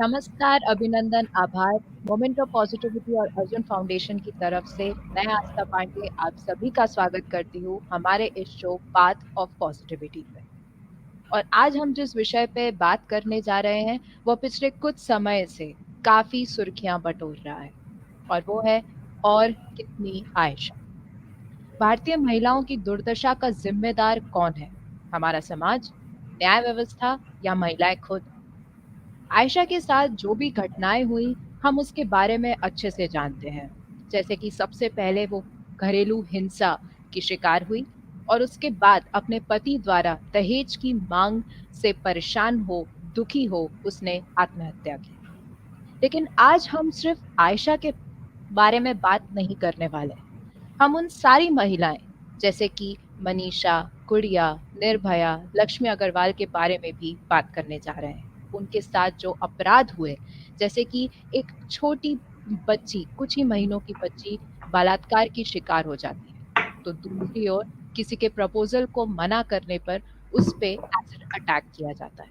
नमस्कार, अभिनंदन, आभार। मोमेंट ऑफ पॉजिटिविटी और अर्जुन फाउंडेशन की तरफ से मैं आस्था पांडे आप सभी का स्वागत करती हूँ हमारे इस शो पाथ ऑफ पॉजिटिविटी पे। और आज हम जिस विषय पे बात करने जा रहे हैं वो पिछले कुछ समय से काफी सुर्खियां बटोर रहा है और वो है और कितनी आयशा। भारतीय महिलाओं की दुर्दशा का जिम्मेदार कौन है? हमारा समाज, न्याय व्यवस्था या महिलाएं खुद? आयशा के साथ जो भी घटनाएं हुई हम उसके बारे में अच्छे से जानते हैं। जैसे कि सबसे पहले वो घरेलू हिंसा की शिकार हुई और उसके बाद अपने पति द्वारा दहेज की मांग से परेशान हो, दुखी हो उसने आत्महत्या की। लेकिन आज हम सिर्फ आयशा के बारे में बात नहीं करने वाले। हम उन सारी महिलाएं जैसे कि मनीषा, गुड़िया, निर्भया, लक्ष्मी अग्रवाल के बारे में भी बात करने जा रहे हैं। उनके साथ जो अपराध हुए, जैसे कि एक छोटी बच्ची, कुछ ही महीनों की बच्ची बलात्कार की शिकार हो जाती है, तो दूसरी ओर किसी के प्रपोजल को मना करने पर उस पे एसिड अटैक किया जाता है।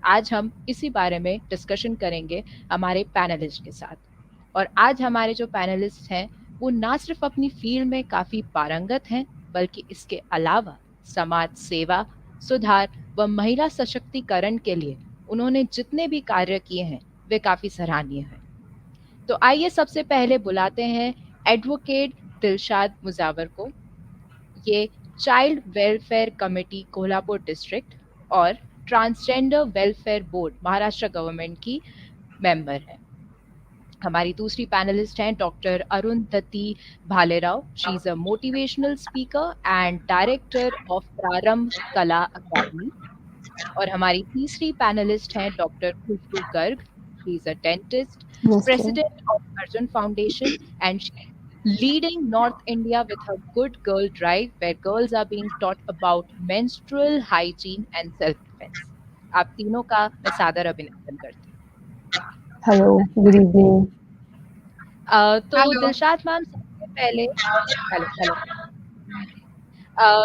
आज हम इसी बारे में डिस्कशन करेंगे हमारे पैनलिस्ट के साथ। और आज हमारे जो पैनलिस्ट हैं वो ना सिर्फ अपनी फील्ड में काफ़ी पारंगत हैं, बल्कि इसके अलावा समाज सेवा, सुधार व महिला सशक्तिकरण के लिए उन्होंने जितने भी कार्य किए हैं वे काफ़ी सराहनीय हैं। तो आइए सबसे पहले बुलाते हैं एडवोकेट दिलशाद मुजावर को। ये child welfare committee Kolhapur district और transgender welfare board Maharashtra government की मेंबर हैं। हमारी दूसरी पैनलिस्ट हैं doctor Arundhati Bhalerao. She is a motivational speaker and director of Prarambh Kala Akademi. और हमारी तीसरी पैनलिस्ट हैं doctor Khushboo Garg. She is a dentist, नमस्ते। president of Arjun Foundation, and she's leading North India with her Good Girl Drive, where girls are being taught about menstrual hygiene and self-defense. आप तीनों का मैं सादर अभिनंदन करती हेलो, गुड इवनिंग। तो hello. Dilshad ma'am सबसे पहले हेलो हेलो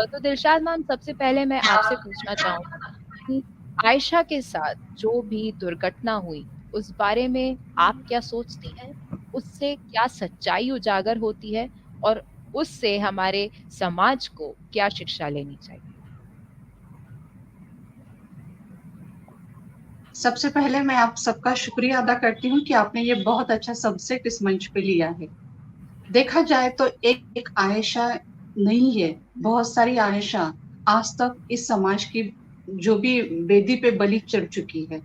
तो दिलशाद मैम सबसे पहले मैं आपसे पूछना चाहूँगी कि आयशा के साथ जो भी दुर्घटना हुई उस बारे में आप क्या सोचती हैं? उससे क्या सच्चाई उजागर होती है और उससे हमारे समाज को क्या शिक्षा लेनी चाहिए? सबसे पहले मैं आप सबका शुक्रिया अदा करती हूँ कि आपने ये बहुत अच्छा सब्जेक्ट इस मंच पे लिया है। देखा जाए तो एक आयशा नहीं है, बहुत सारी आयशा आज तक इस समाज की जो भी वेदी पे बलि चढ़ चुकी है।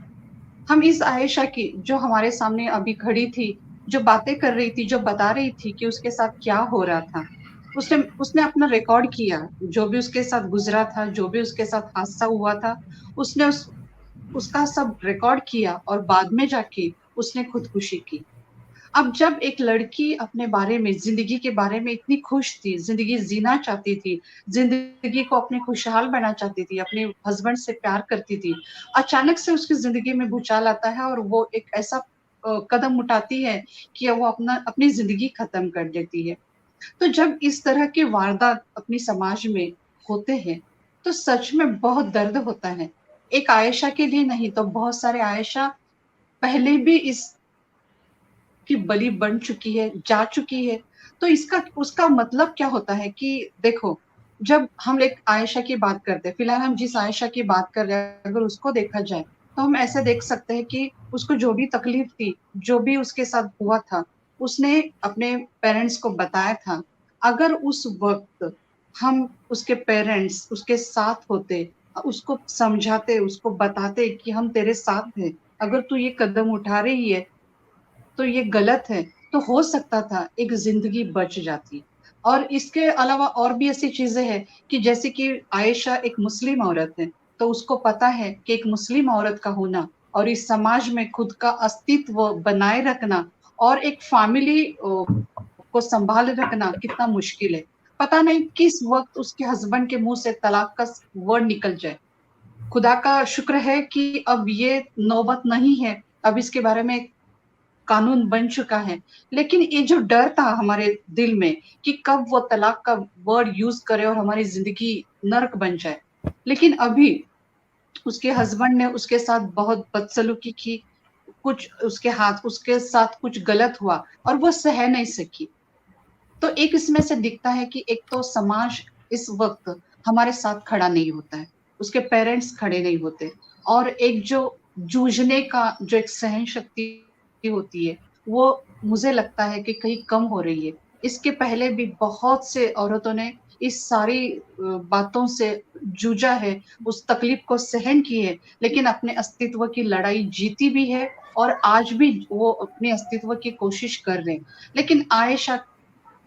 हम इस आयशा की जो हमारे सामने अभी खड़ी थी, जो बातें कर रही थी, जो बता रही थी कि उसके साथ क्या हो रहा था, उसने उसने अपना रिकॉर्ड किया, जो भी उसके साथ गुजरा था, जो भी उसके साथ हादसा हुआ था, उसने उसका सब रिकॉर्ड किया और बाद में जाके उसने खुदकुशी की। अब जब एक लड़की अपने बारे में, ज़िंदगी के बारे में इतनी खुश थी, ज़िंदगी जीना चाहती थी, ज़िंदगी को अपने खुशहाल बनाना चाहती थी, अपने हस्बैंड से प्यार करती थी, अचानक से उसकी ज़िंदगी में भूचाल आता है और वो एक ऐसा कदम उठाती है कि वो अपनी ज़िंदगी खत्म कर देती है। तो जब इस तरह के वारदात अपनी समाज में होते हैं, तो सच में बहुत दर्द होता है। एक आयशा के लिए नहीं तो बहुत सारे आयशा पहले भी की बलि बन चुकी है, जा चुकी है। तो इसका उसका मतलब क्या होता है कि देखो, जब हम एक आयशा की बात करते हैं, फिलहाल हम जिस आयशा की बात कर रहे हैं, अगर उसको देखा जाए, तो हम ऐसे देख सकते हैं कि उसको जो भी तकलीफ थी, जो भी उसके साथ हुआ था, उसने अपने पेरेंट्स को बताया था। अगर उस वक़्त हम उसके पेरेंट्स उसके साथ होते, उसको समझाते, उसको बताते कि हम तेरे साथ हैं, अगर तू ये कदम उठा रही है तो ये गलत है, तो हो सकता था एक ज़िंदगी बच जाती। और इसके अलावा और भी ऐसी चीज़ें हैं कि जैसे कि आयशा एक मुस्लिम औरत है, तो उसको पता है कि एक मुस्लिम औरत का होना और इस समाज में खुद का अस्तित्व बनाए रखना और एक फैमिली को सँभाले रखना कितना मुश्किल है। पता नहीं किस वक़्त उसके हस्बैंड के मुँह से तलाक का वर्ड निकल जाए। खुदा का शुक्र है कि अब ये नौबत नहीं है, अब इसके बारे में कानून बन चुका है। लेकिन ये जो डर था हमारे दिल में कि कब वो तलाक का वर्ड यूज़ करे और हमारी ज़िंदगी नर्क बन जाए। लेकिन अभी उसके हस्बैंड ने उसके साथ बहुत बदसलूकी की, कुछ उसके साथ कुछ गलत हुआ और वो सह नहीं सकी। तो एक इसमें से दिखता है कि एक तो समाज इस वक्त हमारे साथ खड़ा नहीं होता है, उसके पेरेंट्स खड़े नहीं होते, और एक जो जूझने का जो एक सहन शक्ति होती है वो मुझे लगता है कि कहीं कम हो रही है। इसके पहले भी बहुत से औरतों ने इस सारी बातों से जूझा है, उस तकलीफ को सहन की है, लेकिन अपने अस्तित्व की लड़ाई जीती भी है और आज भी वो अपने अस्तित्व की कोशिश कर रहे हैं। लेकिन आयशा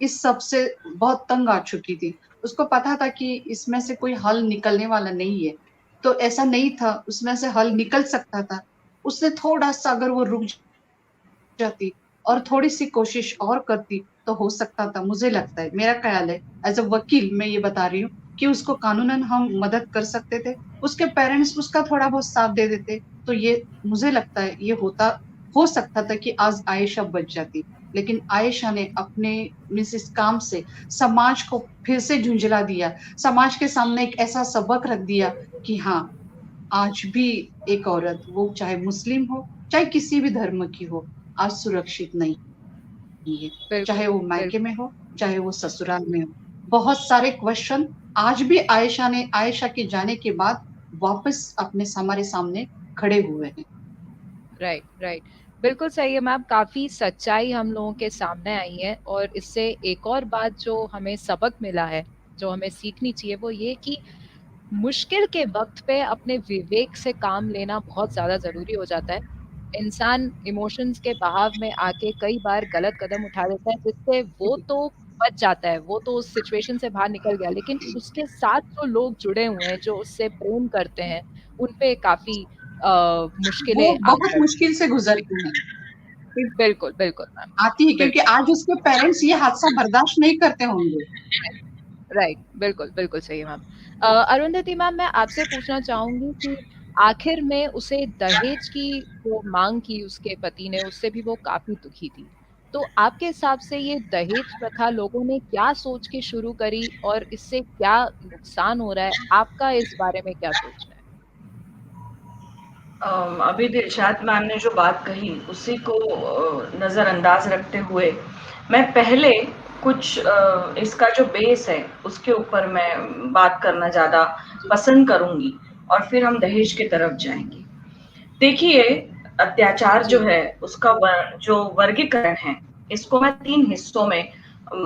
इस सब से बहुत तंग आ चुकी थी। उसको पता था कि इसमें से कोई हल निकलने वाला नहीं है। तो ऐसा नहीं था, उसमें से हल निकल सकता था। उसने थोड़ा-सा अगर वो रुक जाती और थोड़ी-सी कोशिश और करती तो हो सकता था, मुझे लगता है, मेरा ख़्याल है, एज़ अ वकील मैं ये बता रही हूँ कि उसको कानूनन हम मदद कर सकते थे। उसके पेरेंट्स उसका थोड़ा बहुत साथ दे देते, तो ये मुझे लगता है ये हो सकता था कि आज आयशा बच जाती। लेकिन आयशा ने अपने मीन्स इस काम से समाज को फिर से झुंझला दिया। समाज के सामने एक ऐसा सबक रख दिया कि हाँ, आज भी एक औरत, वो चाहे मुस्लिम हो, चाहे किसी भी धर्म की हो, आज सुरक्षित नहीं है। चाहे बिल्कुल, वो मायके बिल्कुल। में हो, चाहे वो ससुराल में हो। बहुत सारे क्वेश्चन आज भी आयशा के जाने के बाद वापस हमारे सामने खड़े हुए हैं। Right, right. बिल्कुल सही है मैम, काफ़ी सच्चाई हम लोगों के सामने आई है और इससे एक और बात जो हमें सबक मिला है, जो हमें सीखनी चाहिए वो ये कि मुश्किल के वक़्त पे अपने विवेक से काम लेना बहुत ज़्यादा ज़रूरी हो जाता है। इंसान इमोशंस के बहाव में आके कई बार गलत कदम उठा देता है जिससे वो तो बच जाता है, वो तो उस सिचुएशन से बाहर निकल गया, लेकिन उसके साथ जो लोग जुड़े हुए हैं, जो उससे प्रेम करते हैं, उन पे काफ़ी वो मुश्किलें आ बहुत पड़ती मुश्किल से गुज़रती हैं। फिर हैं। बिल्कुल, बिल्कुल मैम, आती है क्योंकि बिल्कुल। आज उसके पेरेंट्स ये हादसा बर्दाश्त नहीं करते होंगे। राइट, बिल्कुल, बिल्कुल सही मैम। अरुंधति मैम, मैं आपसे पूछना चाहूँगी कि आखिर में उसे दहेज की जो माँग की उसके पति ने, उससे भी वो काफ़ी दुखी थी। तो आपके हिसाब से ये दहेज प्रथा लोगों ने क्या सोच के शुरू करी और इससे क्या नुकसान हो रहा है? आपका इस बारे में क्या सोचना है? अभी दिलशाद मैम ने जो बात कही उसी को नज़रअंदाज रखते हुए मैं पहले कुछ इसका जो बेस है उसके ऊपर मैं बात करना ज़्यादा पसंद करूँगी और फिर हम दहेज की तरफ जाएँगे। देखिए, अत्याचार जो जी, है उसका जो वर्गीकरण है, इसको मैं 3 हिस्सों में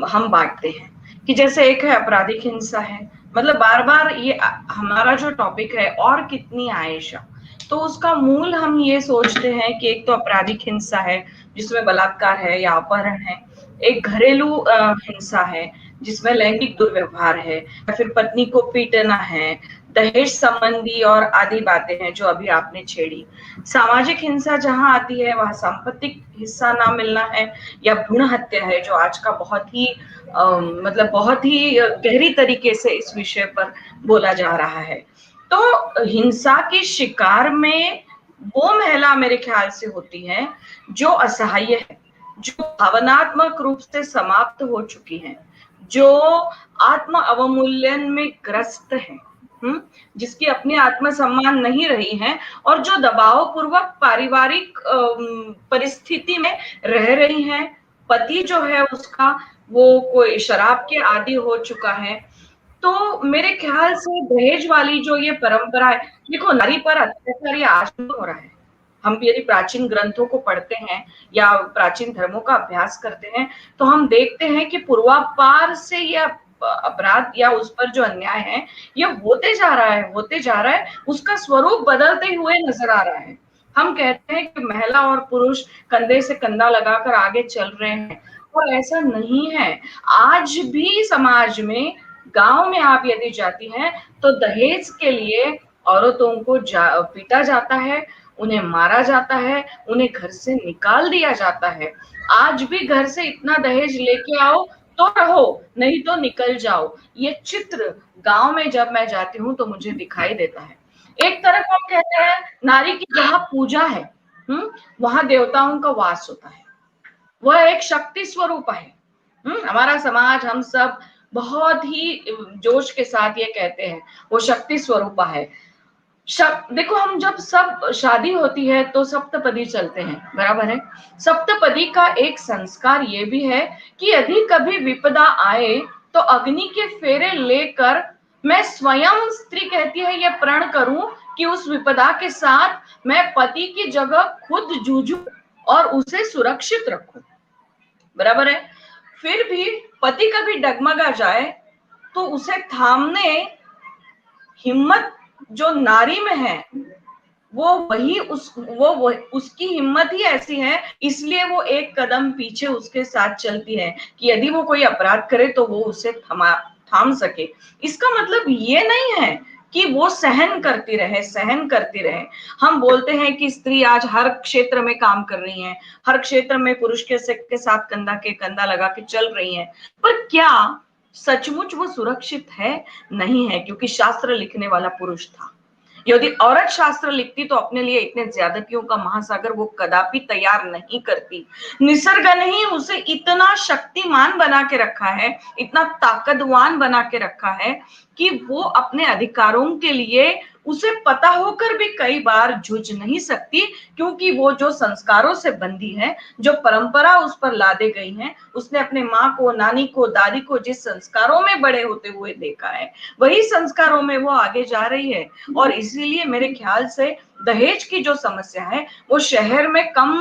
हम बाँटते हैं कि जैसे एक है आपराधिक हिंसा है, मतलब बार-बार ये हमारा जो टॉपिक है और कितनी आयेशा, तो उसका मूल हम ये सोचते हैं कि एक तो आपराधिक हिंसा है, जिसमें बलात्कार है या अपहरण है, एक घरेलू हिंसा है, जिसमें लैंगिक दुर्व्यवहार है, या फिर पत्नी को पीटना है, दहेज संबंधी और आदि बातें हैं जो अभी आपने छेड़ी। सामाजिक हिंसा जहाँ आती है वहाँ सांपत्तिक हिस्सा ना मिलना है या भ्रूण हत्या है जो आज का बहुत ही मतलब बहुत ही गहरी तरीके से इस विषय पर बोला जा रहा है। तो हिंसा की शिकार में वो महिला मेरे ख्याल से होती है जो असहाय है, जो भावनात्मक रूप से समाप्त हो चुकी है, जो आत्म अवमूल्यन में ग्रस्त है, जिसकी अपनी आत्मसम्मान नहीं रही है और जो दबाव पूर्वक पारिवारिक परिस्थिति में रह रही है। पति जो है उसका वो कोई शराब के आदी हो चुका है। तो मेरे ख्याल से दहेज वाली जो ये परंपरा है, देखो नारी पर अत्याचार ये आज नहीं हो रहा है। हम यदि प्राचीन ग्रंथों को पढ़ते हैं या प्राचीन धर्मों का अभ्यास करते हैं, तो हम देखते हैं कि पूर्वापार से ये अपराध या उस पर जो अन्याय है, ये होते जा रहा है, उसका स्वरूप बदलते हुए नज़र आ रहा है। हम कहते हैं कि महिला और पुरुष कंधे से कंधा लगाकर आगे चल रहे हैं, और ऐसा नहीं है। आज भी समाज में, गाँव में आप यदि जाती हैं, तो दहेज के लिए औरतों को पीटा जाता है, उन्हें मारा जाता है, उन्हें घर से निकाल दिया जाता है। आज भी घर से इतना दहेज लेके आओ तो रहो, नहीं तो निकल जाओ। ये चित्र गाँव में जब मैं जाती हूँ तो मुझे दिखाई देता है। एक तरफ हम कहते हैं नारी की जहाँ पूजा है, वहाँ देवताओं का वास होता है। वह एक शक्ति स्वरूप है। हमारा समाज, हम सब बहुत ही जोश के साथ ये कहते हैं, वो शक्ति स्वरूपा है। देखो, हम जब सब शादी होती है तो सप्तपदी चलते हैं, बराबर है। सप्तपदी का एक संस्कार ये भी है कि यदि कभी विपदा आए तो अग्नि के फेरे लेकर मैं स्वयं, स्त्री कहती है, ये प्रण करूं कि उस विपदा के साथ मैं पति की जगह खुद जूझूं और उसे सुरक्षित रखूं, बराबर है। फिर भी पति कभी डगमगा जाए तो उसे थामने हिम्मत जो नारी में है, वो उसकी हिम्मत ही ऐसी है, इसलिए वो एक कदम पीछे उसके साथ चलती है कि यदि वो कोई अपराध करे तो वो उसे थाम सके। इसका मतलब ये नहीं है कि वो सहन करती रहे। हम बोलते हैं कि स्त्री आज हर क्षेत्र में काम कर रही है, हर क्षेत्र में पुरुष के साथ कंधा लगा के चल रही है, पर क्या सचमुच वो सुरक्षित है? नहीं है, क्योंकि शास्त्र लिखने वाला पुरुष था। यदि औरत शास्त्र लिखती तो अपने लिए इतने ज्यादतियों का महासागर वो कदापि तैयार नहीं करती। निसर्ग ने ही उसे इतना शक्तिमान बना के रखा है, इतना ताकतवान बना के रखा है कि वो अपने अधिकारों के लिए उसे पता होकर भी कई बार जूझ नहीं सकती, क्योंकि वो जो संस्कारों से बंधी है, जो परंपरा उस पर लादे गई है, उसने अपने माँ को, नानी को, दादी को जिस संस्कारों में बड़े होते हुए देखा है, वही संस्कारों में वो आगे जा रही है। और इसीलिए मेरे ख्याल से दहेज की जो समस्या है वो शहर में कम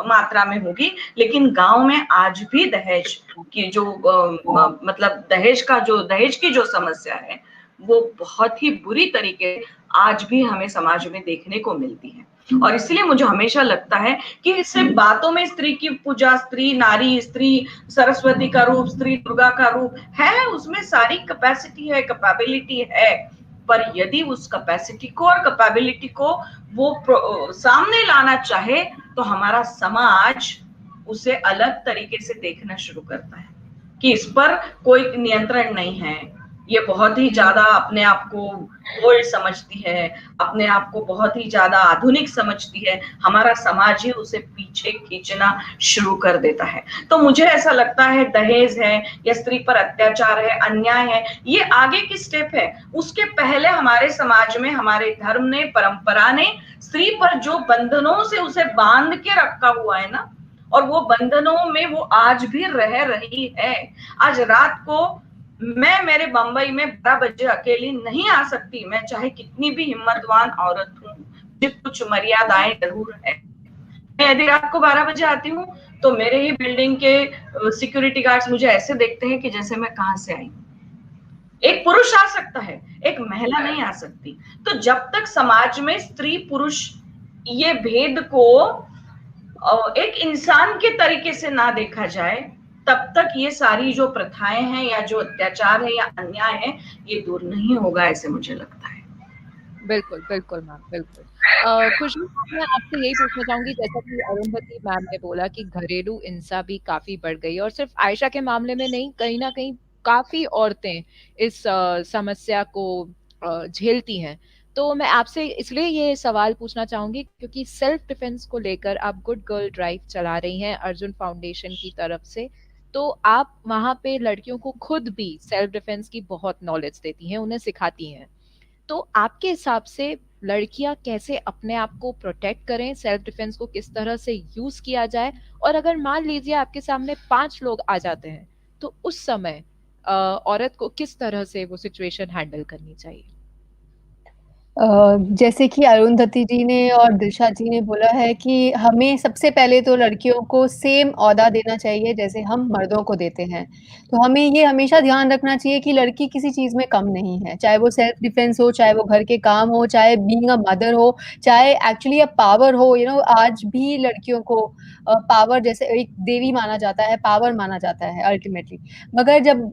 मात्रा में होगी, लेकिन गांव में आज भी दहेज की जो मतलब दहेज की जो समस्या है वो बहुत ही बुरी तरीके आज भी हमें समाज में देखने को मिलती है। और इसलिए मुझे हमेशा लगता है कि सिर्फ बातों में स्त्री की पूजा, स्त्री नारी, स्त्री सरस्वती का रूप, स्त्री दुर्गा का रूप है, उसमें सारी कैपेसिटी है, कैपेबिलिटी है, पर यदि उस कैपेसिटी को और कैपेबिलिटी को वो सामने लाना चाहे तो हमारा समाज उसे अलग तरीके से देखना शुरू करता है कि इस पर कोई नियंत्रण नहीं है, ये बहुत ही ज्यादा अपने आप को ओल्ड समझती है, अपने आप को बहुत ही ज्यादा आधुनिक समझती है, हमारा समाज ही उसे पीछे खींचना शुरू कर देता है। तो मुझे ऐसा लगता है दहेज है या स्त्री पर अत्याचार है, अन्याय है, ये आगे की स्टेप है। उसके पहले हमारे समाज में, हमारे धर्म ने, परंपरा ने स्त्री पर जो बंधनों से उसे बांध के रखा हुआ है ना, और वो बंधनों में वो आज भी रह रही है। आज रात को मैं मेरे बंबई में 12 बजे अकेली नहीं आ सकती, मैं चाहे कितनी भी हिम्मतवान औरत हूँ, मुझे कुछ मर्यादाएं जरूर है। मैं यदि रात को 12 बजे आती हूँ तो मेरे ही बिल्डिंग के सिक्योरिटी गार्ड्स मुझे ऐसे देखते हैं कि जैसे मैं कहां से आई। एक पुरुष आ सकता है, एक महिला नहीं आ सकती। तो जब तक समाज में स्त्री पुरुष ये भेद को एक इंसान के तरीके से ना देखा जाए, तब तक ये सारी जो प्रथाएं हैं या जो अत्याचार है या अन्याय है, ये दूर नहीं होगा, ऐसे मुझे लगता है। बिल्कुल, बिल्कुल मैम, बिल्कुल। खुशबू, मैं आपसे यही पूछना चाहूंगी, जैसा कि अरुंधति मैम ने बोला कि घरेलू हिंसा भी काफी बढ़ गई है, और सिर्फ आयशा के मामले में नहीं, कहीं ना कहीं काफी औरतें इस समस्या को झेलती हैं। तो मैं आपसे इसलिए ये सवाल पूछना चाहूंगी क्योंकि सेल्फ डिफेंस को लेकर आप गुड गर्ल ड्राइव चला रही हैं अर्जुन फाउंडेशन की तरफ से। तो आप वहां पे लड़कियों को खुद भी सेल्फ डिफेंस की बहुत नॉलेज देती हैं, उन्हें सिखाती हैं। तो आपके हिसाब से लड़कियां कैसे अपने आप को प्रोटेक्ट करें, सेल्फ डिफेंस को किस तरह से यूज किया जाए, और अगर मान लीजिए आपके सामने 5 लोग आ जाते हैं तो उस समय औरत को किस तरह से वो सिचुएशन हैंडल करनी चाहिए? जैसे कि अरुंधति जी ने और दिशा जी ने बोला है कि हमें सबसे पहले तो लड़कियों को सेम ओहदा देना चाहिए जैसे हम मर्दों को देते हैं। तो हमें ये हमेशा ध्यान रखना चाहिए कि लड़की किसी चीज़ में कम नहीं है, चाहे वो सेल्फ डिफेंस हो, चाहे वो घर के काम हो, चाहे बीइंग अ मदर हो, चाहे एक्चुअली अ पावर हो। आज भी लड़कियों को पावर जैसे एक देवी माना जाता है, पावर माना जाता है अल्टीमेटली। मगर जब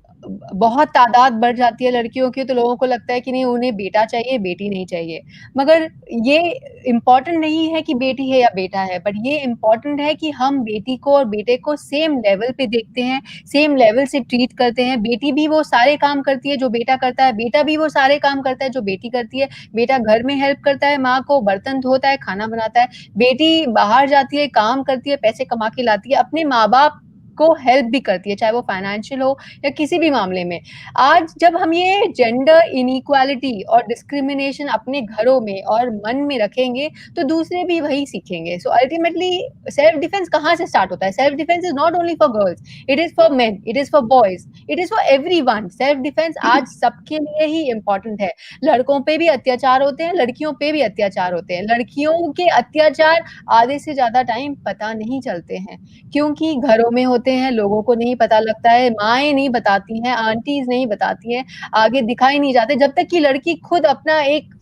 बहुत तादाद बढ़ जाती है लड़कियों की तो लोगों को लगता है कि नहीं, उन्हें बेटा चाहिए, बेटी नहीं चाहिए। मगर ये इम्पोर्टेंट नहीं है कि बेटी है या बेटा है, बट ये इम्पोर्टेंट है कि हम बेटी को और बेटे को सेम लेवल पे देखते हैं, सेम लेवल से ट्रीट करते हैं। बेटी भी वो सारे काम करती है जो बेटा करता है, बेटा भी वो सारे काम करता है जो बेटी करती है। बेटा घर में हेल्प करता है माँ को, बर्तन धोता है, खाना बनाता है। बेटी बाहर जाती है, काम करती है, पैसे कमा के लाती है, अपने माँ बाप को हेल्प भी करती है, चाहे वो फाइनेंशियल हो या किसी भी मामले में। आज जब हम ये जेंडर इनइक्वालिटी और डिस्क्रिमिनेशन अपने घरों में और मन में रखेंगे, तो दूसरे भी वही सीखेंगे। सो अल्टीमेटली सेल्फ डिफेंस कहाँ से स्टार्ट होता है? Self defence is not only for girls, it is for main, it is for boys, it is for everyone. Self defence आज सबके लिए ही इंपॉर्टेंट है। लड़कों पे भी अत्याचार होते हैं, लड़कियों पे भी अत्याचार होते हैं। लड़कियों के अत्याचार आधे से ज्यादा टाइम पता नहीं चलते हैं, क्योंकि घरों में होते हैं, लोगों को नहीं पता लगता है, माएँ नहीं बताती हैं, आंटीज नहीं बताती हैं, आगे दिखाई नहीं जाते, जब तक कि लड़की खुद अपना एक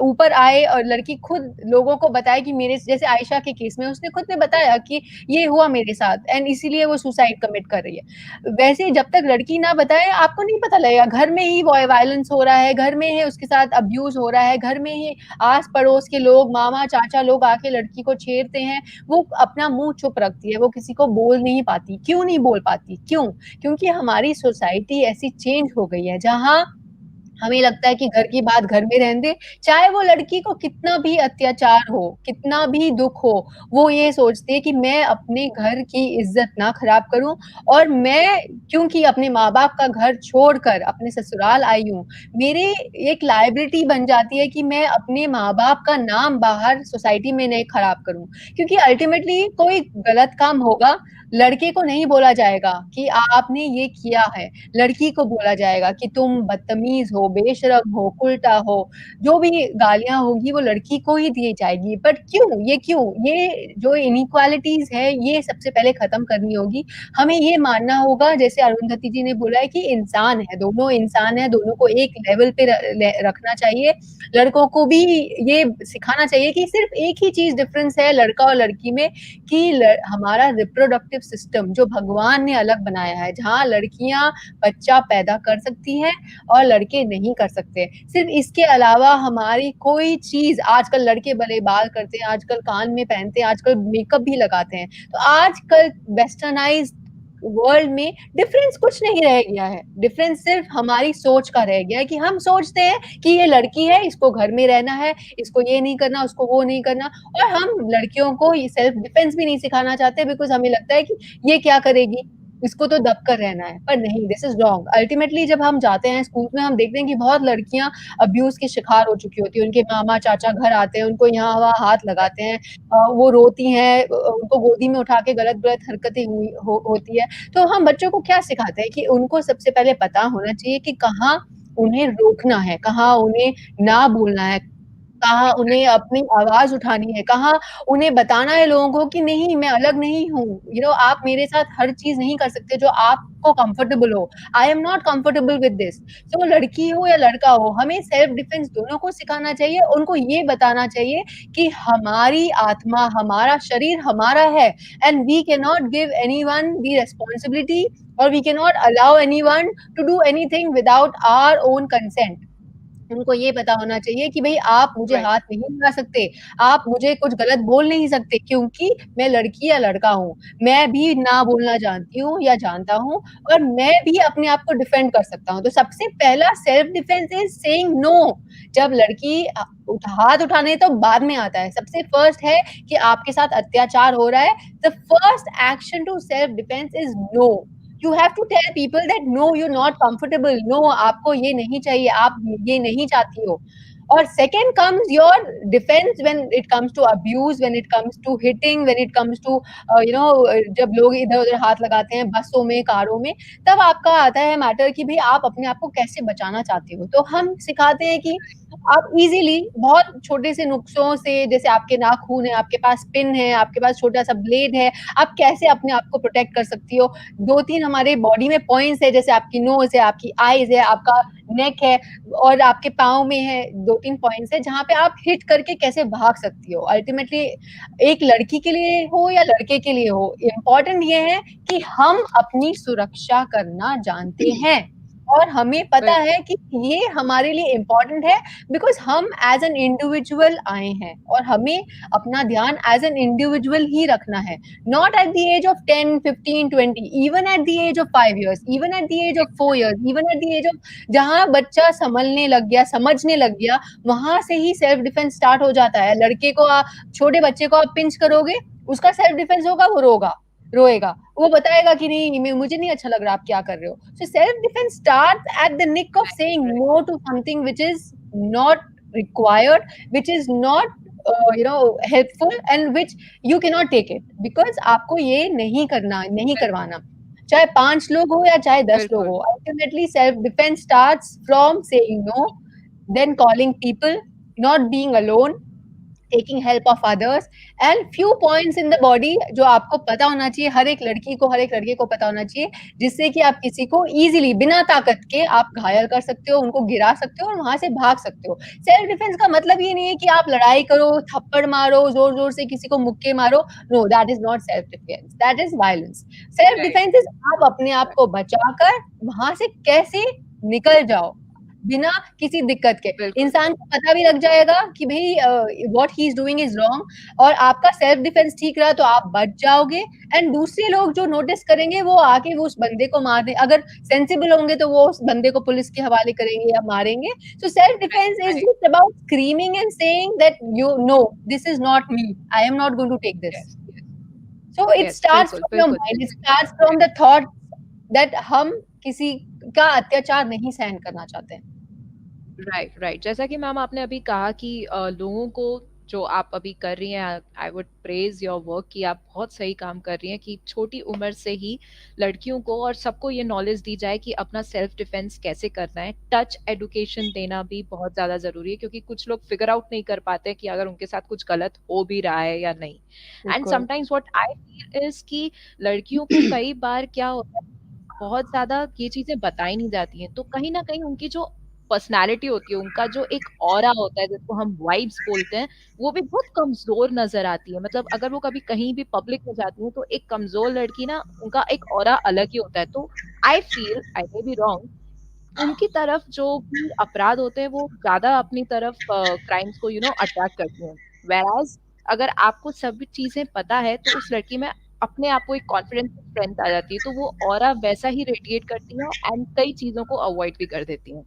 ऊपर आए और लड़की खुद लोगों को बताए कि मेरे, जैसे आयशा के केस में उसने खुद ने बताया कि ये हुआ मेरे साथ एंड इसीलिए वो सुसाइड कमिट कर रही है। वैसे जब तक लड़की ना बताए आपको नहीं पता लगेगा। घर में ही वायलेंस हो रहा है, घर में ही उसके साथ अब्यूज हो रहा है, घर में ही आस पड़ोस के लोग, मामा चाचा लोग आके लड़की को छेड़ते हैं, वो अपना मुंह चुप रखती है, वो किसी को बोल नहीं पाती। क्यों नहीं बोल पाती? क्यों? क्योंकि हमारी सोसाइटी ऐसी चेंज हो गई है जहां हमें लगता है कि घर की बात घर में रहने दे, चाहे वो लड़की को कितना भी अत्याचार हो, कितना भी दुख हो, वो ये सोचती है कि मैं अपने घर की इज्जत ना खराब करूं, और मैं क्योंकि अपने माँ बाप का घर छोड़कर अपने ससुराल आई हूँ, मेरे एक लायबिलिटी बन जाती है कि मैं अपने माँ बाप का नाम बाहर सोसाइटी में नहीं खराब करूं। क्योंकि अल्टीमेटली कोई गलत काम होगा, लड़के को नहीं बोला जाएगा कि आपने ये किया है, लड़की को बोला जाएगा कि तुम बदतमीज हो, बेशरम हो, उल्टा हो, जो भी गालियां होगी वो लड़की को ही दी जाएगी। बट क्यों? ये जो इनइक्वालिटीज है ये सबसे पहले खत्म करनी होगी। हमें ये मानना होगा, जैसे अरुंधति जी ने बोला है, कि इंसान है, दोनों इंसान है, दोनों को एक लेवल पे रखना चाहिए। लड़कों को भी ये सिखाना चाहिए कि सिर्फ एक ही चीज डिफरेंस है लड़का और लड़की में, कि हमारा रिप्रोडक्टिव सिस्टम जो भगवान ने अलग बनाया है, जहाँ लड़कियां बच्चा पैदा कर सकती हैं और लड़के नहीं कर सकते। सिर्फ इसके अलावा हमारी कोई चीज, आजकल लड़के भले बाल करते हैं, आजकल कान में पहनते हैं, आजकल मेकअप भी लगाते हैं, तो आजकल वेस्टर्नाइज वर्ल्ड में डिफरेंस कुछ नहीं रह गया है। डिफरेंस सिर्फ हमारी सोच का रह गया है कि हम सोचते हैं कि ये लड़की है, इसको घर में रहना है, इसको ये नहीं करना, उसको वो नहीं करना, और हम लड़कियों को ये सेल्फ डिफेंस भी नहीं सिखाना चाहते, बिकॉज हमें लगता है कि ये क्या करेगी, इसको तो दब कर रहना है। पर नहीं, दिस इज रॉन्ग। अल्टीमेटली जब हम जाते हैं स्कूल में, हम देखते हैं कि बहुत लड़कियां अब्यूज के शिकार हो चुकी होती है। उनके मामा चाचा घर आते हैं, उनको यहाँ वहाँ हाथ लगाते हैं, वो रोती हैं, उनको गोदी में उठा के गलत गलत हरकतें होती है। तो हम बच्चों को क्या सिखाते हैं कि उनको सबसे पहले पता होना चाहिए कि कहाँ उन्हें रोकना है, कहाँ उन्हें ना बोलना है, कहाँ उन्हें अपनी आवाज उठानी है, कहाँ उन्हें बताना है लोगों को कि नहीं, मैं अलग नहीं हूँ, आप मेरे साथ हर चीज नहीं कर सकते जो आपको कंफर्टेबल हो, आई am not comfortable with this. तो लड़की हो या लड़का हो, हमें सेल्फ डिफेंस दोनों को सिखाना चाहिए। उनको ये बताना चाहिए कि हमारी आत्मा, हमारा शरीर हमारा है, and we can not give anyone the responsibility, और we can not allow anyone to do anything without our own consent. उनको ये पता होना चाहिए कि भाई आप मुझे हाथ नहीं लगा सकते, आप मुझे कुछ गलत बोल नहीं सकते, क्योंकि मैं लड़की या लड़का हूँ, मैं भी ना बोलना जानती हूँ या जानता हूँ, और मैं भी अपने आप को डिफेंड कर सकता हूँ। तो सबसे पहला self defence is saying no. जब लड़की हाथ उठाने तो बाद में आता है, सबसे फर्स्ट है कि आपके साथ अत्याचार हो रहा है, the first action to self defence is no. You have to tell people that no, you're not comfortable. No, आपको ये नहीं चाहिए, आप ये नहीं चाहती हो। और second comes your defense when it comes to abuse, when it comes to hitting, when it comes to जब लोग इधर उधर हाथ लगाते हैं बसों में, कारों में, तब आपका आता है मैटर कि भाई आप अपने आप को कैसे बचाना चाहते हो। तो हम सिखाते हैं कि आप इजीली बहुत छोटे से नुस्खों से, जैसे आपके नाखून है, आपके पास पिन है, आपके पास छोटा सा ब्लेड है, आप कैसे अपने आप को प्रोटेक्ट कर सकती हो। 2-3 हमारे बॉडी में पॉइंट्स है, जैसे आपकी नोज है, आपकी आईज है, आपका नेक है, और आपके पाँव में है 2-3 पॉइंट्स है, जहाँ पे आप हिट करके कैसे भाग सकती हो। अल्टीमेटली एक लड़की के लिए हो या लड़के के लिए हो, इम्पोर्टेंट ये है कि हम अपनी सुरक्षा करना जानते हैं, और हमें पता है कि ये हमारे लिए इम्पोर्टेंट है, बिकॉज हम एज एन इंडिविजुअल आए हैं, और हमें अपना ध्यान एज एन इंडिविजुअल ही रखना है, not at the age of 10, 15, 20, even at the age of 5 years, even at the age of 4 years, even at the age of, जहाँ बच्चा संभलने लग गया, समझने लग गया, वहां से ही सेल्फ डिफेंस स्टार्ट हो जाता है। लड़के को, छोटे बच्चे को आप पिंच करोगे, उसका सेल्फ डिफेंस होगा, वो रोगा। रोएगा, वो बताएगा कि नहीं मुझे नहीं अच्छा लग रहा आप क्या कर रहे हो। So self defence starts at the nick of saying no to something which is not required, which is not helpful and which you can not take it, because आपको ये नहीं करना, नहीं करवाना, चाहे 5 लोग हो या चाहे 10 लोग बिल्कुल। हो। Ultimately self defence starts from saying no, then calling people, not being alone, taking help of others, and few points in the body जो आपको पता होना चाहिए, हर एक लड़की को, हर एक लड़के को पता होना चाहिए, जिससे कि आप किसी को इजीली बिना ताकत के आप घायल कर सकते हो, उनको गिरा सकते हो और वहां से भाग सकते हो। सेल्फ डिफेंस का मतलब ये नहीं है कि आप लड़ाई करो, थप्पड़ मारो, जोर जोर से किसी को मुक्के मारो। No, that is not self defence, that is violence. Self right, defence is आप अपने आप को बचाकर वहां से कैसे निकल जाओ बिना किसी दिक्कत के। बिल्कुल। इंसान को पता भी लग जाएगा कि भाई what he is doing is wrong, और आपका सेल्फ डिफेंस ठीक रहा तो आप बच जाओगे। एंड दूसरे लोग जो नोटिस करेंगे वो आके वो उस बंदे को मार दे, अगर सेंसिबल होंगे तो वो उस बंदे को पुलिस के हवाले करेंगे या मारेंगे। So self defence is right, just about screaming and saying that you know this is not me, I am not going to take this. Yes, so it yes, starts बिल्कुल, फ्रॉम योर बिल्कुल। Mind, it starts from the thought that हम किसी का अत्याचार नहीं सहन करना चाहते हैं। Right, right. जैसा कि मैम आपने अभी कहा कि लोगों को जो आप अभी कर रही हैं, I would praise your work कि आप बहुत सही काम कर रही हैं कि छोटी उम्र से ही लड़कियों को और सबको ये नॉलेज दी जाए कि अपना सेल्फ डिफेंस कैसे करना है। टच एडुकेशन देना भी बहुत ज़्यादा ज़रूरी है, क्योंकि कुछ लोग फिगर आउट नहीं कर पाते कि अगर उनके साथ कुछ गलत हो भी रहा है या नहीं। एंड बिल्कुल। Sometimes what I feel is कि लड़कियों को कई बार क्या होता है, बहुत ज़्यादा ये चीज़ें बताई नहीं जाती हैं, तो कहीं न कहीं उनकी जो पर्सनैलिटी होती है, उनका जो एक ऑरा होता है जिसको हम वाइब्स बोलते हैं, वो भी बहुत कमज़ोर नज़र आती है। मतलब अगर वो कभी कहीं भी पब्लिक में जाती हैं, तो एक कमज़ोर लड़की ना, उनका एक ऑरा अलग ही होता है। तो I feel, I may be wrong, उनकी तरफ जो भी अपराध होते हैं, वो ज़्यादा अपनी तरफ क्राइम्स को अट्रैक्ट करती हैं। व्हेयरएज़ अगर आपको सभी चीज़ें पता है, तो उस लड़की में अपने आप को एक कॉन्फिडेंस, स्ट्रेंथ आ जाती है, तो वो ऑरा वैसा ही रेडिएट करती है एंड कई चीज़ों को अवॉइड भी कर देती हैं।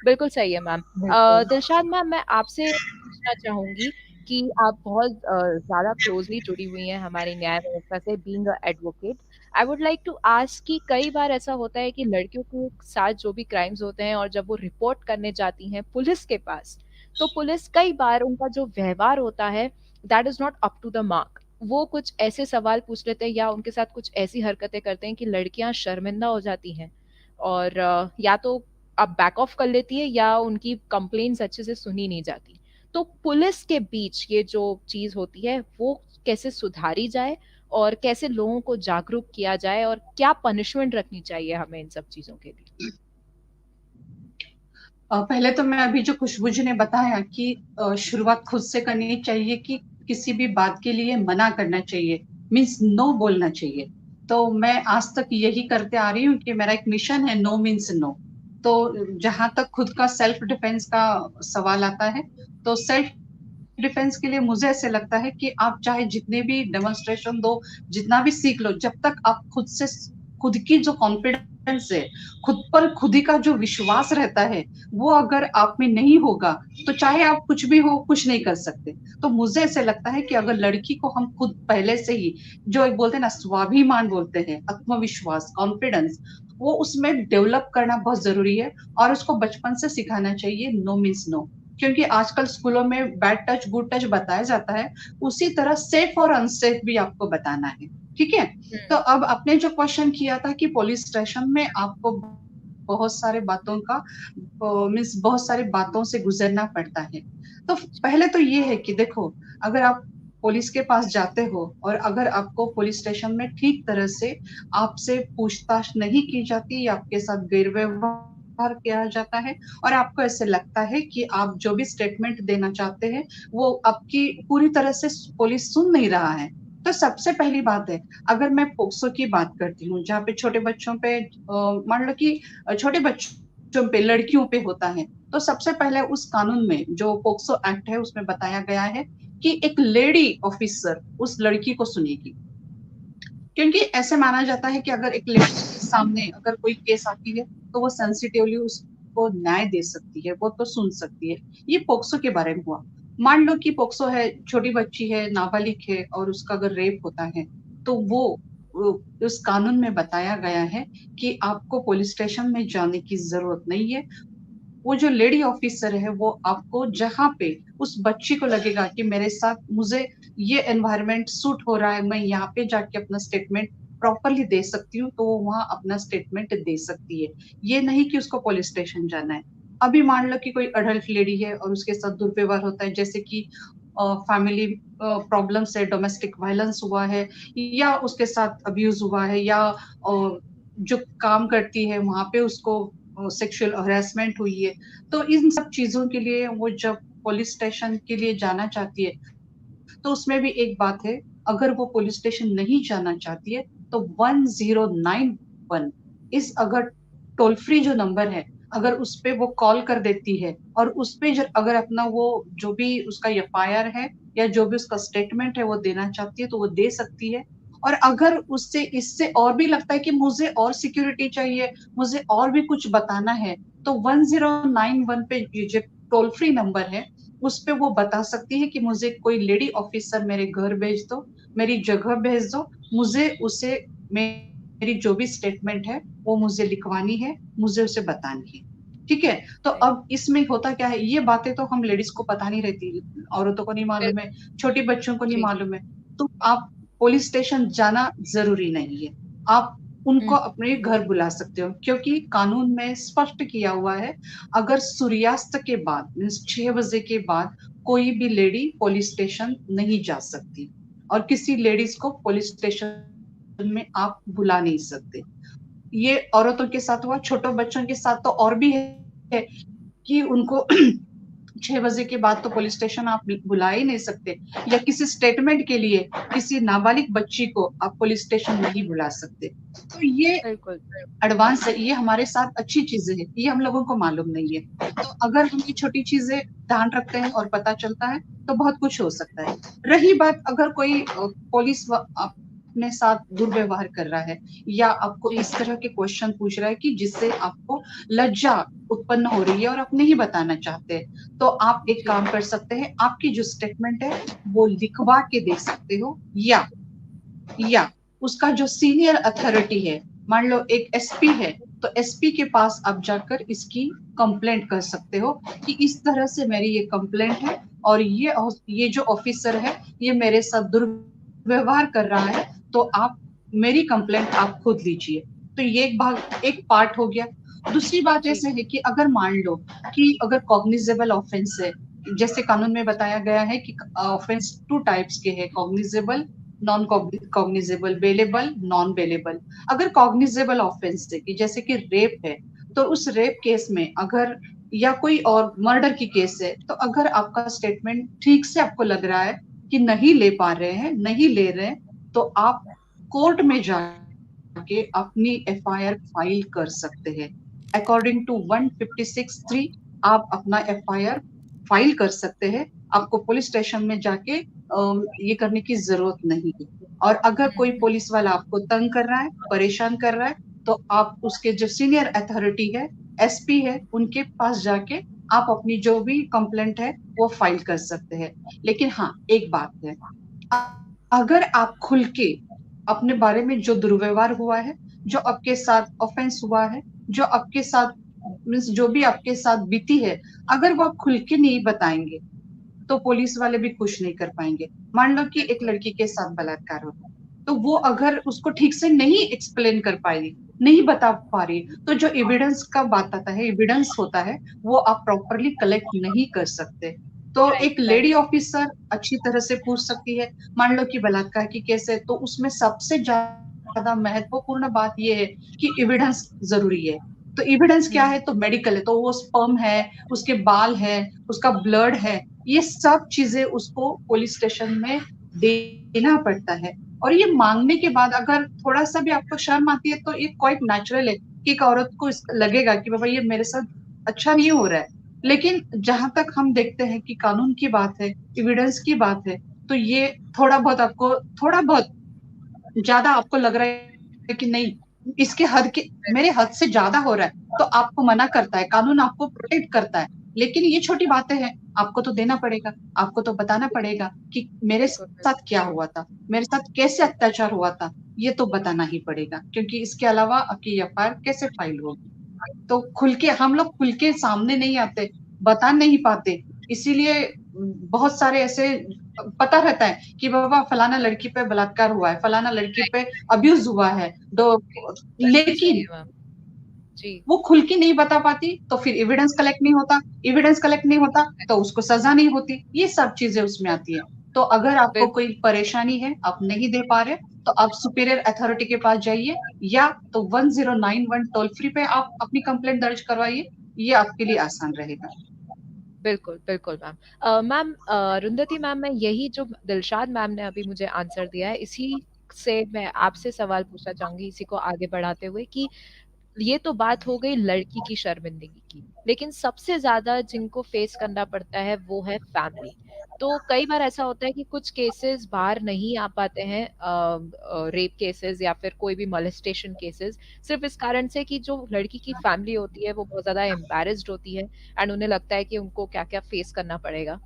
बिल्कुल सही है मैम। बिल्कुल। दिलशाद मैम, मैं आपसे पूछना चाहूंगी कि आप बहुत ज़्यादा क्लोजली जुड़ी हुई हैं हमारी न्याय व्यवस्था से, being a advocate. I would like to ask कि कई बार ऐसा होता है कि लड़कियों के साथ जो भी क्राइम्स होते हैं और जब वो रिपोर्ट करने जाती हैं पुलिस के पास, तो पुलिस कई बार उनका जो व्यवहार होता है, that is not up to the mark. वो कुछ ऐसे सवाल पूछ लेते हैं या उनके साथ कुछ ऐसी हरकतें करते हैं कि लड़कियां शर्मिंदा हो जाती हैं, और या तो अब बैक ऑफ कर लेती है या उनकी कंप्लेंट्स अच्छे से सुनी नहीं जाती। तो पुलिस के बीच ये जो चीज होती है, वो कैसे सुधारी जाए और कैसे लोगों को जागरूक किया जाए, और क्या पनिशमेंट रखनी चाहिए हमें इन सब चीजों के लिए? पहले तो मैं अभी जो खुशबू जी ने बताया कि शुरुआत खुद से करनी चाहिए कि किसी भी बात के लिए मना करना चाहिए, मीन्स नो बोलना चाहिए। तो मैं आज तक यही करते आ रही हूँ कि मेरा एक मिशन है, नो मीन्स नो। तो जहां तक खुद का सेल्फ डिफेंस का सवाल आता है, तो सेल्फ डिफेंस के लिए मुझे ऐसे लगता है कि आप चाहे जितने भी डेमोन्स्ट्रेशन दो, जितना भी सीख लो, जब तक आप खुद से, खुद की जो कॉन्फिडेंस है, खुद पर खुद ही का जो विश्वास रहता है, वो अगर आप में नहीं होगा, तो चाहे आप कुछ भी हो, कुछ नहीं कर सकते। तो मुझे ऐसे लगता है कि अगर लड़की को हम खुद पहले से ही, जो एक बोलते हैं ना स्वाभिमान बोलते हैं, आत्मविश्वास, कॉन्फिडेंस, वो उसमें डेवलप करना बहुत जरूरी है। और उसको बचपन से सिखाना चाहिए नो मीन्स नो। क्योंकि आजकल स्कूलों में बैड टच गुड टच बताया जाता है, उसी तरह सेफ और अनसेफ भी आपको बताना है। ठीक है। तो अब आपने जो क्वेश्चन किया था कि पुलिस स्टेशन में आपको बहुत सारे बातों का मीन्स बहुत सारी बातों से गुजरना पड़ता है। तो पहले तो ये है कि देखो, अगर आप पुलिस के पास जाते हो और अगर आपको पुलिस स्टेशन में ठीक तरह से आपसे पूछताछ नहीं की जाती या आपके साथ गैरव्यवहार किया जाता है, और आपको ऐसे लगता है कि आप जो भी स्टेटमेंट देना चाहते हैं वो आपकी पूरी तरह से पुलिस सुन नहीं रहा है, तो सबसे पहली बात है, अगर मैं पोक्सो की बात करती हूँ जहाँ पे छोटे बच्चों पे मान लो कि छोटे बच्चों पे, लड़कियों पे होता है, तो सबसे पहले उस कानून में जो पोक्सो एक्ट है उसमें बताया गया है कि एक लेडी ऑफिसर उस लड़की को सुनेगी। क्योंकि ऐसे माना जाता है कि अगर एक लेडी के सामने अगर कोई केस आती है तो वो सेंसिटिवली उसको न्याय दे सकती है, वो तो सुन सकती है। ये पोक्सो के बारे में हुआ। मान लो कि पोक्सो है, छोटी बच्ची है, नाबालिग है, और उसका अगर रेप होता है, तो वो उस कानून में बताया गया है कि आपको पुलिस स्टेशन में जाने की जरूरत नहीं है। वो जो लेडी ऑफिसर है वो आपको जहाँ पे उस बच्ची को लगेगा कि मेरे साथ मुझे ये एनवायरनमेंट सूट हो रहा है, मैं यहाँ पे जाके अपना स्टेटमेंट प्रॉपरली दे सकती हूँ, तो वो वहां अपना स्टेटमेंट दे सकती है। ये नहीं कि उसको पुलिस स्टेशन जाना है। अभी मान लो कि कोई अडल्ट लेडी है और उसके साथ दुर्व्यवहार होता है, जैसे कि फैमिली प्रॉब्लम से डोमेस्टिक वायलेंस हुआ है, या उसके साथ अब्यूज हुआ है, या जो काम करती है वहां पे उसको सेक्सुअल हरासमेंट हुई है, तो इन सब चीजों के लिए वो जब पुलिस स्टेशन के लिए जाना चाहती है, तो उसमें भी एक बात है, अगर वो पुलिस स्टेशन नहीं जाना चाहती है तो 1091 इस अगर टोल फ्री जो नंबर है, अगर उस पे वो कॉल कर देती है और उस पे अगर अपना वो जो भी उसका एफआईआर है या जो भी उसका स्टेटमेंट है वो देना चाहती है तो वो दे सकती है। और अगर उससे इससे और भी लगता है कि मुझे और सिक्योरिटी चाहिए, मुझे और भी कुछ बताना है, तो 1091 पे ये जो टोल फ्री नंबर है उस पे वो बता सकती है कि मुझे कोई लेडी ऑफिसर मेरे घर भेज दो, मेरी जगह भेज दो, मुझे उसे मेरी जो भी स्टेटमेंट है वो मुझे लिखवानी है, मुझे उसे बतानी है। ठीक है, तो अब इसमें होता क्या है, ये बातें तो हम लेडीज को पता नहीं रहती, औरतों को नहीं मालूम है, छोटी बच्चों को नहीं जी। मालूम है, तो आप पुलिस स्टेशन जाना जरूरी नहीं है। आप उनको अपने घर बुला सकते हो, क्योंकि कानून में स्पष्ट किया हुआ है, अगर सूर्यास्त के बाद मीन्स 6 बजे के बाद कोई भी लेडी पुलिस स्टेशन नहीं जा सकती, और किसी लेडीज को पुलिस स्टेशन में आप बुला नहीं सकते। ये औरतों के साथ हुआ, छोटे बच्चों के साथ तो और भी है कि उनको 6 बजे के बाद तो पुलिस स्टेशन आप बुला ही नहीं सकते, या किसी स्टेटमेंट के लिए किसी नाबालिग बच्ची को आप पुलिस स्टेशन नहीं बुला सकते। तो ये बिल्कुल। एडवांस है, ये हमारे साथ अच्छी चीजें हैं, ये हम लोगों को मालूम नहीं है। तो अगर हम ये छोटी चीजें ध्यान रखते हैं और पता चलता है तो बहुत कुछ हो सकता है। रही बात, अगर कोई पुलिस अपने साथ दुर्व्यवहार कर रहा है या आपको जी। इस तरह के क्वेश्चन पूछ रहा है कि जिससे आपको लज्जा उत्पन्न हो रही है और आप नहीं बताना चाहते, तो आप एक जी। काम कर सकते हैं, आपकी जो स्टेटमेंट है वो लिखवा के दे सकते हो, या उसका जो सीनियर अथॉरिटी है, मान लो एक एसपी है, तो एसपी के पास आप जाकर इसकी कंप्लेंट कर सकते हो कि इस तरह से मेरी ये कंप्लेंट है और ये जो ऑफिसर है ये मेरे साथ दुर्व्यवहार कर रहा है, तो आप मेरी कंप्लेंट आप खुद लीजिए। तो ये एक पार्ट हो गया। दूसरी बात जी। ऐसे है कि अगर मान लो कि अगर कॉग्निजेबल ऑफेंस है, जैसे कानून में बताया गया है कि ऑफेंस 2 टाइप्स के हैं, cognizable, non cognizable, bailable, non bailable. अगर कॉग्निजेबल ऑफेंस है कि जैसे कि रेप है, तो उस रेप केस में अगर, या कोई और मर्डर की केस है, तो अगर आपका स्टेटमेंट ठीक से आपको लग रहा है कि नहीं ले पा रहे हैं, नहीं ले रहे हैं, तो आप कोर्ट में जाके अपनी एफआईआर फाइल कर सकते हैं। अकॉर्डिंग टू 156(3) आप अपना एफआईआर फाइल कर सकते हैं। आपको पुलिस स्टेशन में जाके ये करने की जरूरत नहीं है। और अगर कोई पुलिस वाला आपको तंग कर रहा है, परेशान कर रहा है, तो आप उसके जो सीनियर अथॉरिटी है, एसपी है, उनके पास जाके आप अपनी जो भी कंप्लेंट है वो फाइल कर सकते हैं। लेकिन हाँ, एक बात है, अगर आप खुल के अपने बारे में जो दुर्व्यवहार हुआ है, जो आपके साथ ऑफेंस हुआ है, जो आपके साथ मीन्स जो भी आपके साथ बीती है, अगर वो आप खुल के नहीं बताएंगे तो पुलिस वाले भी कुछ नहीं कर पाएंगे। मान लो कि एक लड़की के साथ बलात्कार होता है, तो वो अगर उसको ठीक से नहीं एक्सप्लेन कर पाएगी, नहीं बता पा रही, तो जो एविडेंस का बात आता है, एविडेंस होता है, वो आप प्रॉपरली कलेक्ट नहीं कर सकते। तो राइट, एक राइट। लेडी ऑफिसर अच्छी तरह से पूछ सकती है। मान लो कि बलात्कार की केस है, तो उसमें सबसे ज्यादा महत्वपूर्ण बात ये है कि एविडेंस जरूरी है। तो एविडेंस क्या है, तो मेडिकल है, तो वो स्पर्म है, उसके बाल है, उसका ब्लड है, ये सब चीजें उसको पुलिस स्टेशन में देना पड़ता है। और ये मांगने के बाद अगर थोड़ा सा भी आपको शर्म आती है तो ये क्वाइट नेचुरल है कि एक औरत को लगेगा कि बाबा ये मेरे साथ अच्छा नहीं हो रहा है। लेकिन जहां तक हम देखते हैं कि कानून की बात है, एविडेंस की बात है, तो ये थोड़ा बहुत ज्यादा आपको लग रहा है कि नहीं, इसके हद के, मेरे हद से ज्यादा हो रहा है, तो आपको मना करता है, कानून आपको प्रोटेक्ट करता है, लेकिन ये छोटी बातें हैं, आपको तो देना पड़ेगा, आपको तो बताना पड़ेगा कि मेरे साथ क्या हुआ था, मेरे साथ कैसे अत्याचार हुआ था, ये तो बताना ही पड़ेगा, क्योंकि इसके अलावा आपकी एफआईआर कैसे फाइल होगी। तो खुल के हम लोग खुल के सामने नहीं आते, बता नहीं पाते, इसीलिए बहुत सारे ऐसे पता रहता है कि बाबा फलाना लड़की पे बलात्कार हुआ है, फलाना लड़की पे अब्यूज हुआ है, सही लेकिन है मैम। जी, वो खुल के नहीं बता पाती, तो फिर एविडेंस कलेक्ट नहीं होता, एविडेंस कलेक्ट नहीं होता तो उसको सजा नहीं होती, ये सब चीजें उसमें आती है। तो अगर आपको बिल्कुल, कोई परेशानी है, आप नहीं दे पा रहे, तो आप सुपीरियर अथॉरिटी के पास जाइए, या तो 1091 टोल फ्री पे आप अपनी कंप्लेंट दर्ज करवाइए, ये आपके लिए आसान रहेगा। बिल्कुल, बिल्कुल मैम। मैम अरुंधति मैम, मैं यही जो दिलशाद मैम ने अभी मुझे आंसर दिया है, इसी से मैं आपसे सवाल पूछना चाहूँगी, इसी को आगे बढ़ाते हुए कि ये तो बात हो गई लड़की की शर्मिंदगी की, लेकिन सबसे ज्यादा जिनको फेस करना पड़ता है वो है फैमिली। तो कई बार ऐसा होता है कि कुछ केसेस बाहर नहीं आ पाते हैं, रेप केसेस या फिर कोई भी मोलेस्टेशन केसेस, सिर्फ इस कारण से कि जो लड़की की फैमिली होती है वो बहुत ज्यादा एम्बैरेस्ड होती है एंड उन्हें लगता है कि उनको क्या क्या फेस करना पड़ेगा।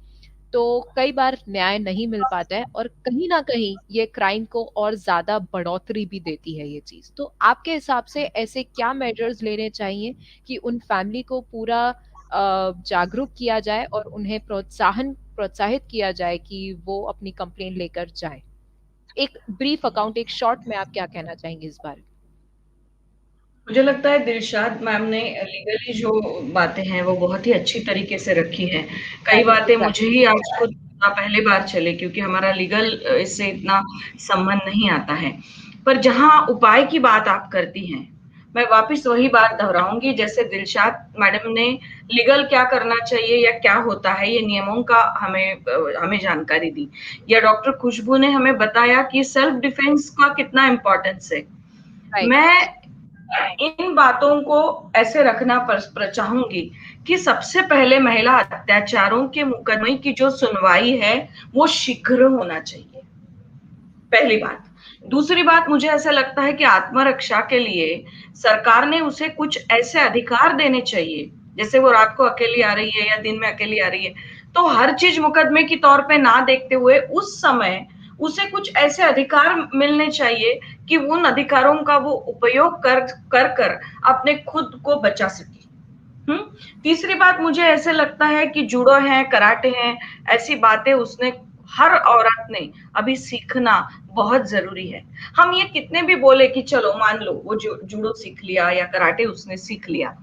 तो कई बार न्याय नहीं मिल पाता है और कहीं ना कहीं ये क्राइम को और ज्यादा बढ़ोतरी भी देती है ये चीज। तो आपके हिसाब से ऐसे क्या मेजर्स लेने चाहिए कि उन फैमिली को पूरा जागरूक किया जाए और उन्हें प्रोत्साहित किया जाए कि वो अपनी कंप्लेंट लेकर जाए? एक ब्रीफ अकाउंट, एक शॉर्ट में आप क्या कहना चाहेंगे इस बारे मुझे लगता है दिलशाद मैम ने लीगली जो बातें हैं वो बहुत ही अच्छी तरीके से रखी हैं। कई में? बातें मुझे ही आज खुद पहली बार चले, क्योंकि हमारा लीगल इससे इतना संबंध नहीं आता है। पर जहाँ उपाय की बात आप करती हैं, मैं वापस वही बात दोहराऊंगी, जैसे दिलशाद मैडम ने लीगल क्या करना चाहिए या क्या होता है ये नियमों का हमें जानकारी दी, या डॉक्टर खुशबू ने हमें बताया कि सेल्फ डिफेंस का कितना इम्पोर्टेंस है। राइट। मैं इन बातों को ऐसे रखना चाहूंगी कि सबसे पहले महिला अत्याचारों के मुकदमे की जो सुनवाई है वो शीघ्र होना चाहिए, पहली बात। दूसरी बात, मुझे ऐसा लगता है कि आत्मरक्षा के लिए सरकार ने उसे कुछ ऐसे अधिकार देने चाहिए, जैसे वो रात को अकेली आ रही है या दिन में अकेली आ रही है, तो हर चीज मुकदमे के तौर पे ना देखते हुए उस समय उसे कुछ ऐसे अधिकार मिलने चाहिए कि उन अधिकारों का वो उपयोग कर अपने खुद को बचा सके। तीसरी बात, मुझे ऐसे लगता है कि जूडो है, कराटे हैं, ऐसी बातें उसने हर औरत ने अभी सीखना बहुत जरूरी है। हम ये कितने भी बोले कि चलो मान लो वो जूडो सीख लिया या कराटे उसने सीख लिया,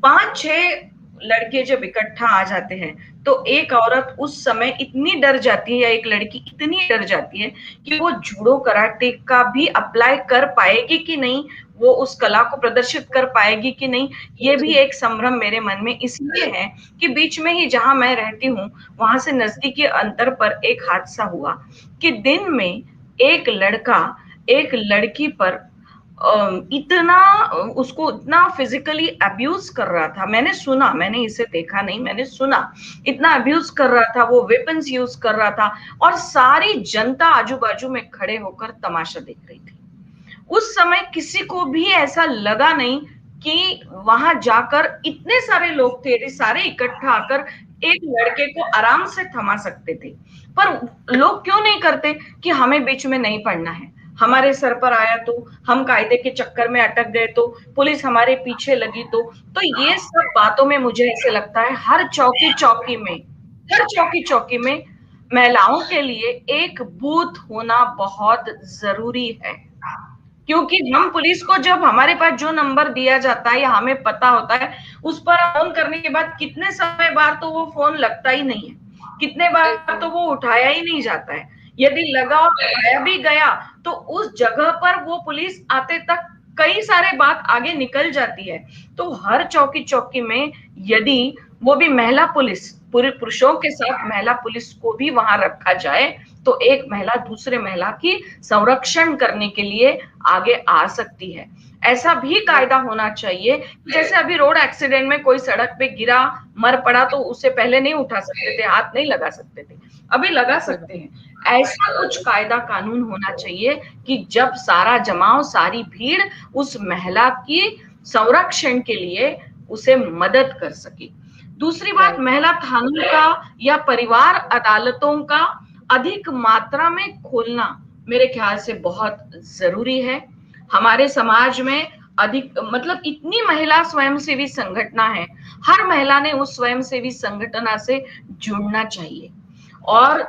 5-6 लड़के जब इकट्ठा आ जाते हैं तो एक औरत उस समय इतनी डर जाती है या एक लड़की इतनी डर जाती है कि वो जूडो कराटे का भी अप्लाई कर पाएगी कि नहीं, वो उस कला को प्रदर्शित कर पाएगी कि नहीं, ये भी एक संभ्रम मेरे मन में इसलिए है कि बीच में ही जहां मैं रहती हूँ वहां से नजदीकी अंतर पर एक हादसा हुआ कि दिन में एक लड़का एक लड़की पर इतना उसको इतना फिजिकली अब्यूज कर रहा था। मैंने सुना, मैंने इसे देखा नहीं, मैंने सुना, इतना अब्यूज कर रहा था, वो वेपन्स यूज कर रहा था और सारी जनता आजू बाजू में खड़े होकर तमाशा देख रही थी। उस समय किसी को भी ऐसा लगा नहीं कि वहां जाकर इतने सारे लोग थे, सारे इकट्ठा आकर एक लड़के को आराम से थमा सकते थे। पर लोग क्यों नहीं करते कि हमें बीच में नहीं पड़ना है, हमारे सर पर आया तो, हम कायदे के चक्कर में अटक गए तो, पुलिस हमारे पीछे लगी तो ये सब बातों में मुझे ऐसे लगता है हर चौकी चौकी में महिलाओं के लिए एक बूथ होना बहुत जरूरी है। क्योंकि हम पुलिस को जब हमारे पास जो नंबर दिया जाता है या हमें पता होता है, उस पर फोन करने के बाद कितने समय बार तो वो फोन लगता ही नहीं है, कितने बार तो वो उठाया ही नहीं जाता है। यदि लगा और उठाया भी गया तो उस जगह पर वो पुलिस आते तक कई सारे बात आगे निकल जाती है। तो हर चौकी में यदि वो भी महिला पुलिस, पूरे पुरुषों के साथ महिला पुलिस को भी वहां रखा जाए तो एक महिला दूसरे महिला की संरक्षण करने के लिए आगे आ सकती है। ऐसा भी कायदा होना चाहिए, जैसे अभी रोड एक्सीडेंट में कोई सड़क पे गिरा मर पड़ा तो उसे पहले नहीं उठा सकते थे, हाथ नहीं लगा सकते थे, अभी लगा सकते हैं। ऐसा कुछ कायदा कानून होना चाहिए कि जब सारा जमाव, सारी भीड़ उस महिला की संरक्षण के लिए उसे मदद कर सके। दूसरी बात, महिला थानों का या परिवार अदालतों का अधिक मात्रा में खोलना मेरे ख्याल से बहुत जरूरी है। हमारे समाज में अधिक मतलब इतनी महिला स्वयंसेवी संगठना है, हर महिला ने उस स्वयंसेवी संगठना से जुड़ना चाहिए। और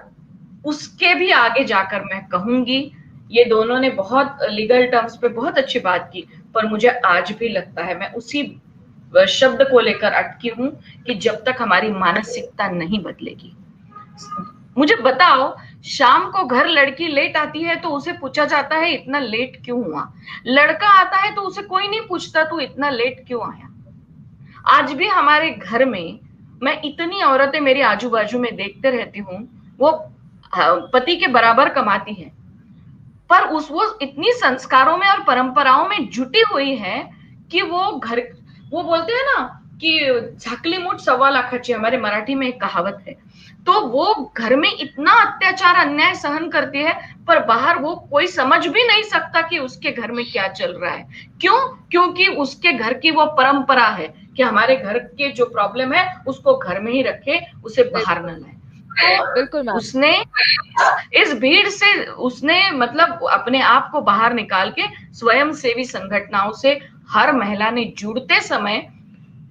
उसके भी आगे जाकर मैं कहूंगी, ये दोनों ने बहुत लीगल टर्म्स पे बहुत अच्छी बात की, पर मुझे आज भी लगता है, मैं उसी शब्द को लेकर अटकी हूं कि जब तक हमारी मानसिकता नहीं बदलेगी। मुझे बताओ, शाम को घर लड़की लेट आती है तो उसे पूछा जाता है इतना लेट क्यों हुआ, लड़का आता है तो उसे कोई नहीं पूछता तू इतना लेट क्यों आया। आज भी हमारे घर में मैं इतनी औरतें मेरे आजू बाजू में देखते रहती हूँ, वो पति के बराबर कमाती हैं, पर वो इतनी संस्कारों में और परंपराओं में जुटी हुई है कि वो बोलते हैं ना कि झाकली मुठ सवा लाखाची, हमारे मराठी में एक कहावत है। तो वो घर में इतना अत्याचार अन्याय सहन करती है, पर बाहर वो कोई समझ भी नहीं सकता कि उसके घर में क्या चल रहा है। क्यों? क्योंकि उसके घर की वो परंपरा है कि हमारे घर के जो प्रॉब्लम है उसको घर में ही रखे, उसे बाहर न लाए। बिल्कुल तो उसने इस भीड़ से उसने मतलब अपने आप को बाहर निकाल के स्वयंसेवी संगठनों से हर महिला ने जुड़ते समय,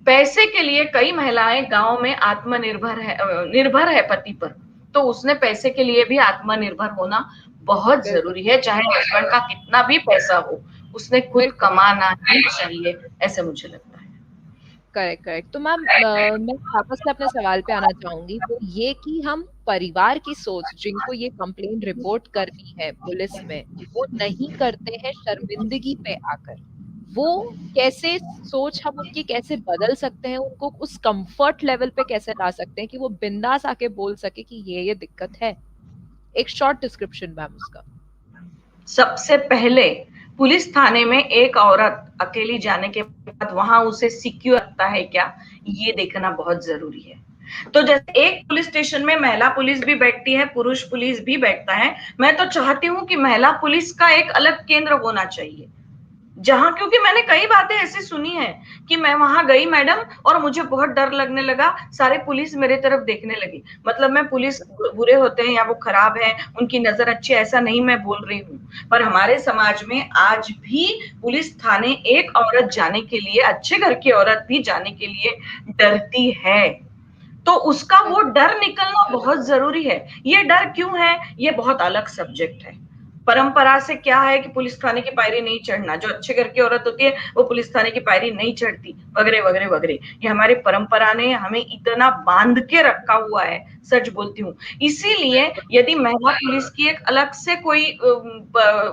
पैसे के लिए कई महिलाएं गांव में निर्भर है पति पर, तो उसने पैसे के लिए भी आत्मनिर्भर होना बहुत जरूरी है, चाहे हस्बैंड का कितना भी पैसा हो, उसने खुद कमाना ही चाहिए, ऐसे मुझे लगता है। Correct correct. तो मैम मैं वापस से अपने सवाल पे आना चाहूंगी, वो ये कि हम परिवार की सोच, जिनको ये कंप्लेन रिपोर्ट करनी है पुलिस में, वो नहीं करते हैं शर्मिंदगी पे आकर, वो कैसे सोच हम उनकी कैसे बदल सकते हैं, उनको उस कंफर्ट लेवल पे कैसे ला सकते हैं कि वो बिंदास आके बोल सके कि ये दिक्कत है। एक शॉर्ट डिस्क्रिप्शन मैम उसका। सबसे पहले पुलिस थाने में एक औरत अकेली जाने के बाद वहां उसे सिक्योर लगता है क्या, ये देखना बहुत जरूरी है। तो जैसे एक पुलिस स्टेशन में महिला पुलिस भी बैठती है, पुरुष पुलिस भी बैठता है, मैं तो चाहती हूँ कि महिला पुलिस का एक अलग केंद्र होना चाहिए, जहां, क्योंकि मैंने कई बातें ऐसी सुनी है कि मैं वहां गई मैडम और मुझे बहुत डर लगने लगा, सारे पुलिस मेरे तरफ देखने लगी। मतलब मैं पुलिस बुरे होते हैं या वो खराब है, उनकी नजर अच्छी, ऐसा नहीं मैं बोल रही हूँ, पर हमारे समाज में आज भी पुलिस थाने एक औरत जाने के लिए, अच्छे घर की औरत भी जाने के लिए डरती है। तो उसका वो डर निकलना बहुत जरूरी है। ये डर क्यों है, ये बहुत अलग सब्जेक्ट है। परंपरा से क्या है कि पुलिस थाने की पायरी नहीं चढ़ना, जो अच्छे घर की औरत होती है वो पुलिस थाने की पायरी नहीं चढ़ती, वगैरह वगैरह वगैरह। ये हमारी परंपरा ने हमें इतना बांध के रखा हुआ है, सच बोलती हूँ। इसीलिए यदि महिला पुलिस की एक अलग से कोई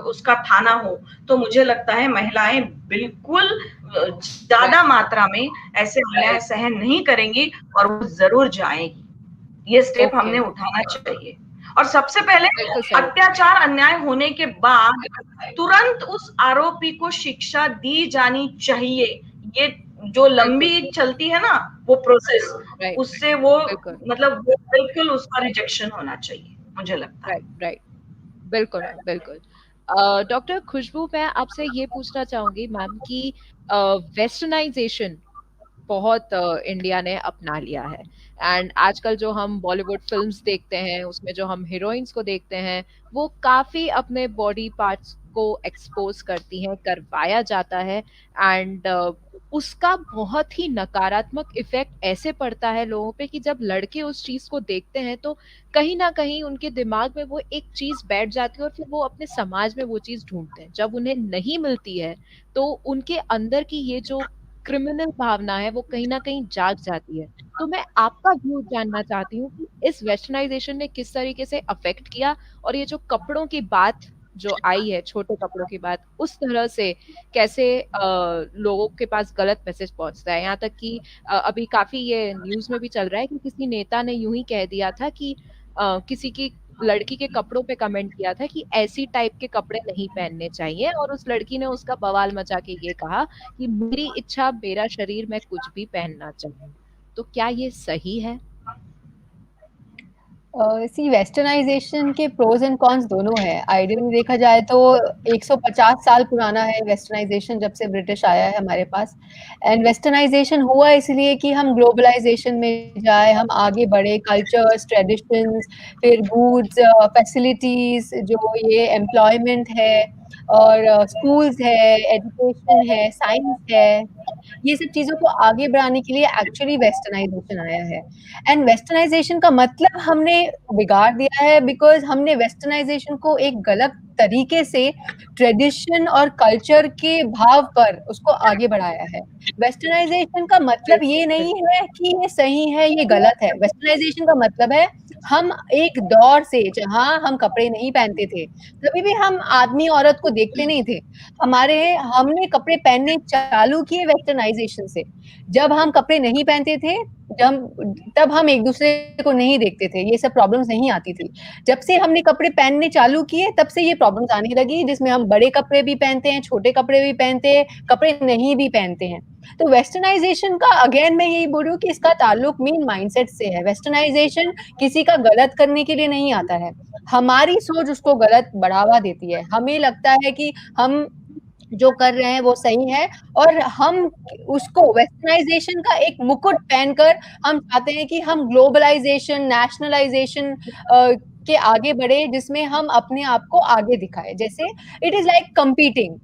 उसका थाना हो, तो मुझे लगता है महिलाएं बिल्कुल ज्यादा मात्रा में ऐसे अन्याय सहन नहीं करेंगी और वो जरूर जाएगी। ये स्टेप हमने उठाना चाहिए। और सबसे पहले अत्याचार अन्याय होने के बाद तुरंत उस आरोपी को शिक्षा दी जानी चाहिए। ये जो लंबी चलती है ना वो प्रोसेस, उससे वो मतलब बिल्कुल उसका रिजेक्शन होना चाहिए, मुझे लगता है। राइट, बिल्कुल मैम, बिल्कुल। डॉक्टर खुशबू, मैं आपसे ये पूछना चाहूंगी मैम कि वेस्टर्नाइजेशन बहुत इंडिया ने अपना लिया है, एंड आजकल जो हम बॉलीवुड फिल्म्स देखते हैं उसमें जो हम हीरोइंस को देखते हैं, वो काफी अपने बॉडी पार्ट्स को एक्सपोज करती हैं, करवाया जाता है, एंड उसका बहुत ही नकारात्मक इफेक्ट ऐसे पड़ता है लोगों पे कि जब लड़के उस चीज को देखते हैं तो कहीं ना कहीं उनके दिमाग में वो एक चीज बैठ जाती है और फिर वो अपने समाज में वो चीज ढूंढते हैं। जब उन्हें नहीं मिलती है तो उनके अंदर की ये जो क्रिमिनल भावना है वो कहीं ना कहीं जाग जाती है। तो मैं आपका व्यू जानना चाहती हूँ कि इस वेस्टर्नाइजेशन ने किस तरीके से अफेक्ट किया, और ये जो कपड़ों की बात जो आई है, छोटे कपड़ों की बात, उस तरह से कैसे लोगों के पास गलत मैसेज पहुंचता है। यहाँ तक कि अभी काफी ये न्यूज में भी चल रहा है कि किसी नेता ने यूं ही कह दिया था कि किसी की लड़की के कपड़ों पे कमेंट किया था कि ऐसी टाइप के कपड़े नहीं पहनने चाहिए, और उस लड़की ने उसका बवाल मचा के ये कहा कि मेरी इच्छा, मेरा शरीर, मैं कुछ भी पहनना चाहूँ। तो क्या ये सही है? सी वेस्टर्नाइजेशन के प्रोज एंड कॉन्स दोनों है। आइडियली देखा जाए तो 150 साल पुराना है वेस्टर्नाइजेशन, जब से ब्रिटिश आया है हमारे पास। एंड वेस्टर्नाइजेशन हुआ इसलिए कि हम ग्लोबलाइजेशन में जाए, हम आगे बढ़े, कल्चर्स, ट्रेडिशंस, फिर गुड्स, फैसिलिटीज, जो ये एम्प्लॉयमेंट है और स्कूल्स है, एजुकेशन है, साइंस है, ये सब चीजों को आगे बढ़ाने के लिए एक्चुअली वेस्टर्नाइजेशन आया है। एंड वेस्टर्नाइजेशन का मतलब हमने बिगाड़ दिया है, बिकॉज हमने वेस्टर्नाइजेशन को एक गलत तरीके से ट्रेडिशन और कल्चर के भाव पर उसको आगे बढ़ाया है। वेस्टर्नाइजेशन का मतलब ये नहीं है कि ये सही है, ये गलत है। वेस्टर्नाइजेशन का मतलब है हम एक दौर से, जहां हम कपड़े नहीं पहनते थे, कभी भी हम आदमी औरत को देखते नहीं थे, हमने कपड़े पहनने चालू किए वेस्टर्नाइजेशन से। जब हम कपड़े नहीं पहनते थे, तब हम एक दूसरे को नहीं देखते थे, ये सब प्रॉब्लम्स नहीं आती थी। जब से हमने कपड़े पहनने चालू किए, तब से ये प्रॉब्लम्स आने लगी, जिसमें हम बड़े कपड़े भी पहनते हैं, छोटे कपड़े भी पहनते हैं, कपड़े नहीं भी पहनते हैं। तो वेस्टर्नाइजेशन का अगेन मैं यही बोल रही हूँ कि इसका ताल्लुक मेन माइंडसेट से है। वेस्टर्नाइजेशन किसी का गलत करने के लिए नहीं आता है, हमारी सोच उसको गलत बढ़ावा देती है। हमें लगता है कि हम जो कर रहे हैं वो सही है, और हम उसको वेस्टर्नाइजेशन का एक मुकुट पहनकर हम चाहते हैं कि हम ग्लोबलाइजेशन, नेशनलाइजेशन के आगे बढ़े, जिसमें हम अपने आप को आगे दिखाए। जैसे इट इज लाइक कंपीटिंग।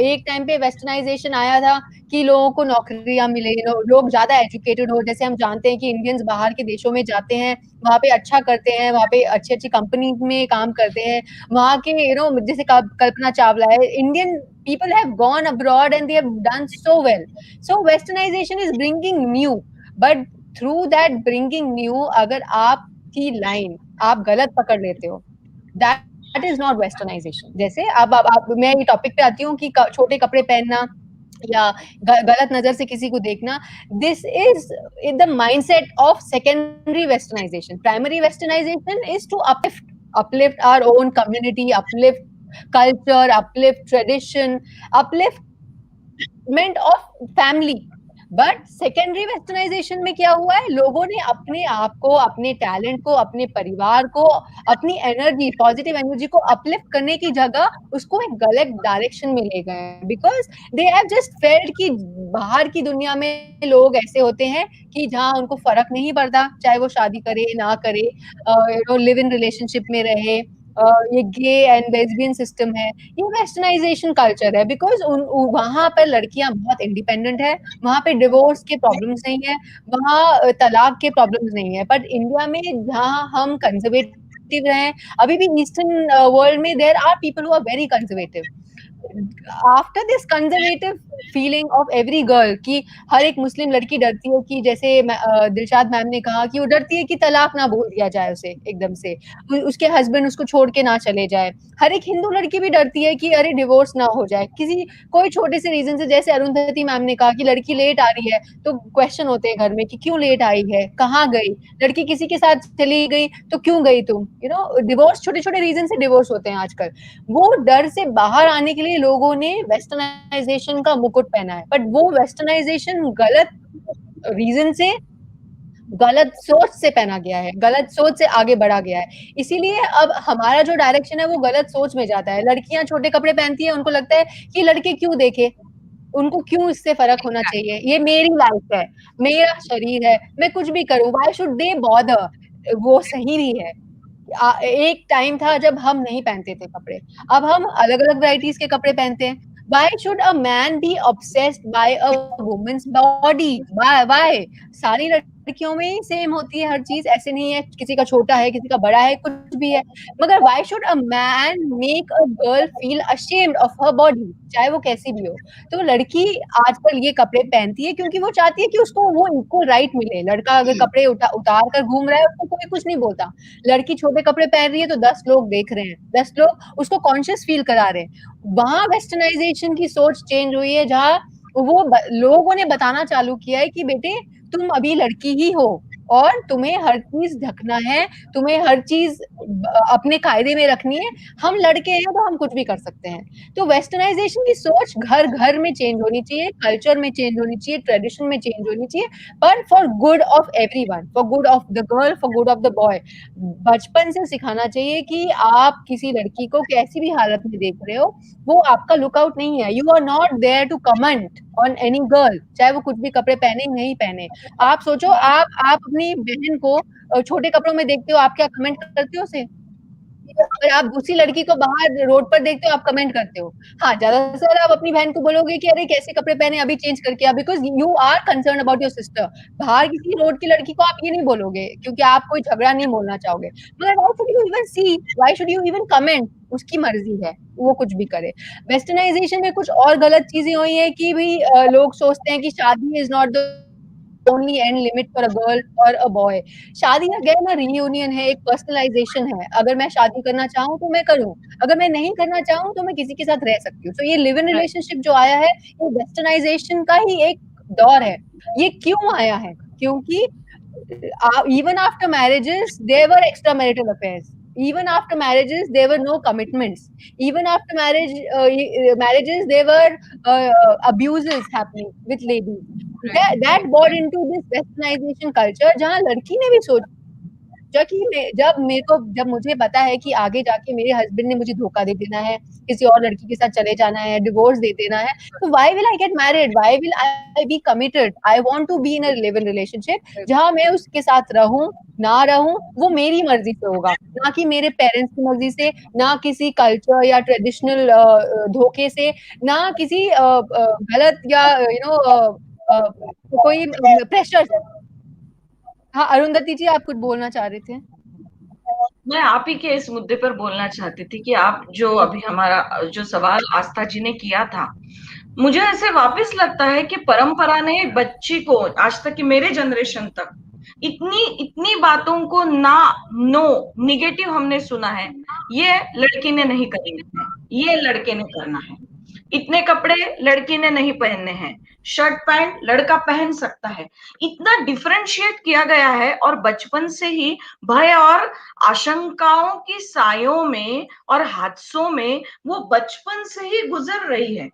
एक टाइम पे वेस्टर्नाइजेशन आया था कि लोगों को नौकरियां मिले, लोग ज्यादा एजुकेटेड हो। जैसे हम जानते हैं कि इंडियंस बाहर के देशों में जाते हैं, वहां पे अच्छा करते हैं, वहां पे अच्छी अच्छी कंपनीज में काम करते हैं, वहां के जैसे कल्पना चावला है, Indian people have gone abroad and they have done so well. So westernization is bringing new, but through that bringing new, अगर आपकी लाइन आप गलत पकड़ लेते हो, that is not westernization. जैसे अब मैं ये टॉपिक पे आती हूँ कि छोटे कपड़े पहनना या गलत नजर से किसी को देखना, this is the mindset of secondary westernisation. Primary westernisation is to uplift our own community, uplift culture, uplift tradition, upliftment of family. But secondary westernisation में क्या हुआ है, लोगों ने अपने आप को, अपने टैलेंट को, अपने परिवार को, अपनी एनर्जी, पॉजिटिव एनर्जी को अपलिफ्ट करने की जगह उसको एक गलत डायरेक्शन में ले गए, because they have just failed कि बाहर की दुनिया में लोग ऐसे होते हैं कि जहाँ उनको फर्क नहीं पड़ता, चाहे वो शादी करे ना करे, लिव इन रिलेशनशिप में रहे, ये गे एंड लेस्बियन सिस्टम है, ये वेस्टर्नाइजेशन कल्चर है। बिकॉज वहां पर लड़कियां बहुत इंडिपेंडेंट है, वहां पे डिवोर्स के प्रॉब्लम्स नहीं है, वहां तलाक के प्रॉब्लम्स नहीं है। बट इंडिया में जहाँ हम कंजर्वेटिव रहे, अभी भी ईस्टर्न वर्ल्ड में there are people who are very conservative. After this conservative feeling of every girl, कि हर एक मुस्लिम लड़की डरती है कि, जैसे दिलशाद मैम ने कहा कि वो डरती है कि तलाक ना बोल दिया जाए उसे एकदम से, उसके हस्बैंड उसको छोड़ के ना चले जाए। हर एक हिंदू लड़की भी डरती है कि अरे डिवोर्स ना हो जाए किसी कोई छोटे से रीजन से। जैसे अरुंधति मैम ने कहा कि लड़की लेट आ रही है तो क्वेश्चन होते हैं घर में कि क्यों लेट आई है, कहाँ गई लड़की, किसी के साथ चली गई तो क्यों गई तुम, डिवोर्स, छोटे छोटे रीजन से डिवोर्स होते हैं आजकल। वो डर से बाहर आने के लिए लोगों ने वेस्टर्नाइजेशन का मुकुट पहना है, बट वो वेस्टर्नाइजेशन गलत रीजन से, गलत सोच से पहना गया है, गलत सोच से आगे बढ़ा गया है। इसीलिए अब हमारा जो डायरेक्शन है वो गलत सोच में जाता है। लड़कियां छोटे कपड़े पहनती है, उनको लगता है कि लड़के क्यों देखे, उनको क्यों इससे फर्क होना चाहिए, ये मेरी लाइफ है, मेरा शरीर है, मैं कुछ भी करूं, व्हाई शुड दे बॉदर। वो सही भी है। एक टाइम था जब हम नहीं पहनते थे कपड़े, अब हम अलग अलग वैरायटीज के कपड़े पहनते हैं। Why should a man be obsessed by a woman's body? Why? सारी लड़कियों में सेम होती है हर चीज, ऐसे नहीं है किसी का छोटा है किसी का बड़ा है, कुछ भी है। मगर why should a man make a girl feel ashamed of her body, चाहे वो कैसी भी हो। तो लड़की आजकल ये कपड़े पहनती है क्योंकि वो चाहती है कि उसको वो इक्वल राइट मिले। लड़का अगर कपड़े उतार कर घूम रहा है उसको कोई कुछ नहीं बोलता, लड़की छोटे कपड़े पहन रही है तो 10 लोग देख रहे हैं, 10 लोग उसको कॉन्शियस फील करा रहे हैं। वहां वेस्टर्नाइजेशन की सोच चेंज हुई है, जहाँ वो लोगों ने बताना चालू किया है कि बेटे तुम अभी लड़की ही हो और तुम्हें हर चीज ढकना है, तुम्हें हर चीज अपने कायदे में रखनी है। हम लड़के हैं तो हम कुछ भी कर सकते हैं। तो वेस्टर्नाइजेशन की सोच घर घर में चेंज होनी चाहिए, कल्चर में चेंज होनी चाहिए, ट्रेडिशन में चेंज होनी चाहिए, पर for good of everyone, for good of the girl, for good of the boy. बचपन से सिखाना चाहिए कि आप किसी लड़की को कैसी भी हालत में देख रहे हो, वो आपका लुकआउट नहीं है। You are not there to comment on any girl, चाहे वो कुछ भी कपड़े पहने नहीं पहने। आप सोचो, आप अपनी बहन को छोटे कपड़ों में देखते हो, आप क्या कमेंट करते हो उसे? और आप उसी लड़की को बाहर रोड पर देखते हो, आप कमेंट करते हो। हाँ, ज्यादातर आप अपनी बहन को बोलोगे कि अरे कैसे कपड़े पहने, अभी चेंज करके आ, because you are concern about your sister. बाहर किसी रोड की लड़की को आप ये नहीं बोलोगे, क्योंकि आप कोई झगड़ा नहीं बोलना चाहोगे। मगर why should you even see, why should you even comment? उसकी मर्जी है, वो कुछ भी करे। वेस्टर्नाइजेशन में कुछ और गलत चीजें हुई है कि भाई लोग सोचते हैं कि शादी is not the only end limit for a girl or a boy। शादी अगेन ना रियूनियन है, एक पर्सनलाइजेशन है। अगर मैं शादी करना चाहूँ तो मैं करूँ, अगर मैं नहीं करना चाहूँ तो मैं किसी के साथ रह सकती हूँ। तो ये लिव इन रिलेशनशिप जो आया है, ये वेस्टर्नाइजेशन का ही एक दौर है। ये क्यों आया है? क्योंकि even after marriages there were extramarital affairs, even after marriages there were no commitments, even after marriages there were abuses happening with ladies। that brought into this westernization culture, जहाँ लड़की ने भी सोचा कि जब मुझे पता है कि आगे जाके मेरे हस्बैंड ने मुझे धोखा दे देना है, किसी और लड़की के साथ चले जाना है, डिवोर्स दे देना है, तो why will I get married, why will I be committed? I want to be in a live in relationship जहां मैं उसके साथ रहूं ना रहूं वो मेरी मर्जी से होगा, ना कि मेरे पेरेंट्स की मर्जी से, ना किसी कल्चर या ट्रेडिशनल धोखे से, ना किसी गलत या कोई प्रेशर से। हाँ, अरुंधति जी, आप कुछ बोलना चाह रहे थे? मैं आप ही के इस मुद्दे पर बोलना चाहती थी कि आप जो अभी हमारा जो सवाल आस्था जी ने किया था, मुझे ऐसे वापस लगता है कि परंपरा ने बच्ची को आज तक की मेरे जनरेशन तक इतनी इतनी बातों को नो निगेटिव हमने सुना है। ये लड़की ने नहीं करना है, ये लड़के ने करना है। इतने कपड़े लड़की ने नहीं पहनने हैं, शर्ट पैंट लड़का पहन सकता है। इतना डिफरेंशिएट किया गया है और बचपन से ही भय और आशंकाओं की सायों में और हादसों में वो बचपन से ही गुजर रही है।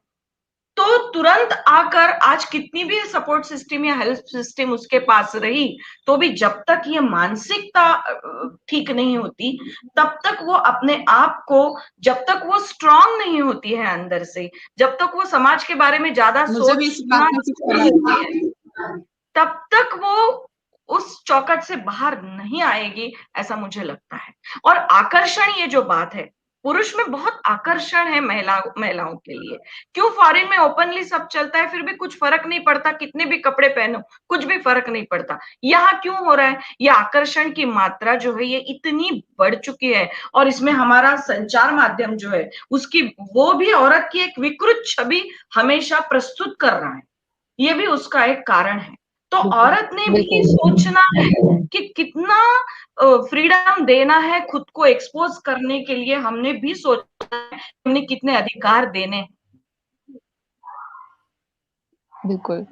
तो तुरंत आकर आज कितनी भी सपोर्ट सिस्टम या हेल्थ सिस्टम उसके पास रही, तो भी जब तक ये मानसिकता ठीक नहीं होती, तब तक वो अपने आप को, जब तक वो स्ट्रांग नहीं होती है अंदर से, जब तक वो समाज के बारे में ज्यादा सोचना तब तक वो उस चौकट से बाहर नहीं आएगी, ऐसा मुझे लगता है। और आकर्षण, ये जो बात है, पुरुष में बहुत आकर्षण है महिलाओं के लिए। क्यों फॉरेन में ओपनली सब चलता है, फिर भी कुछ फर्क नहीं पड़ता, कितने भी कपड़े पहनो कुछ भी फर्क नहीं पड़ता। यहाँ क्यों हो रहा है? ये आकर्षण की मात्रा जो है ये इतनी बढ़ चुकी है, और इसमें हमारा संचार माध्यम जो है उसकी, वो भी औरत की एक विकृत छवि हमेशा प्रस्तुत कर रहा है। ये भी उसका एक कारण है। तो औरत ने भी सोचना है कि कितना फ्रीडम देना है खुद को एक्सपोज करने के लिए। हमने भी सोचा है हमने कितने अधिकार देने। बिल्कुल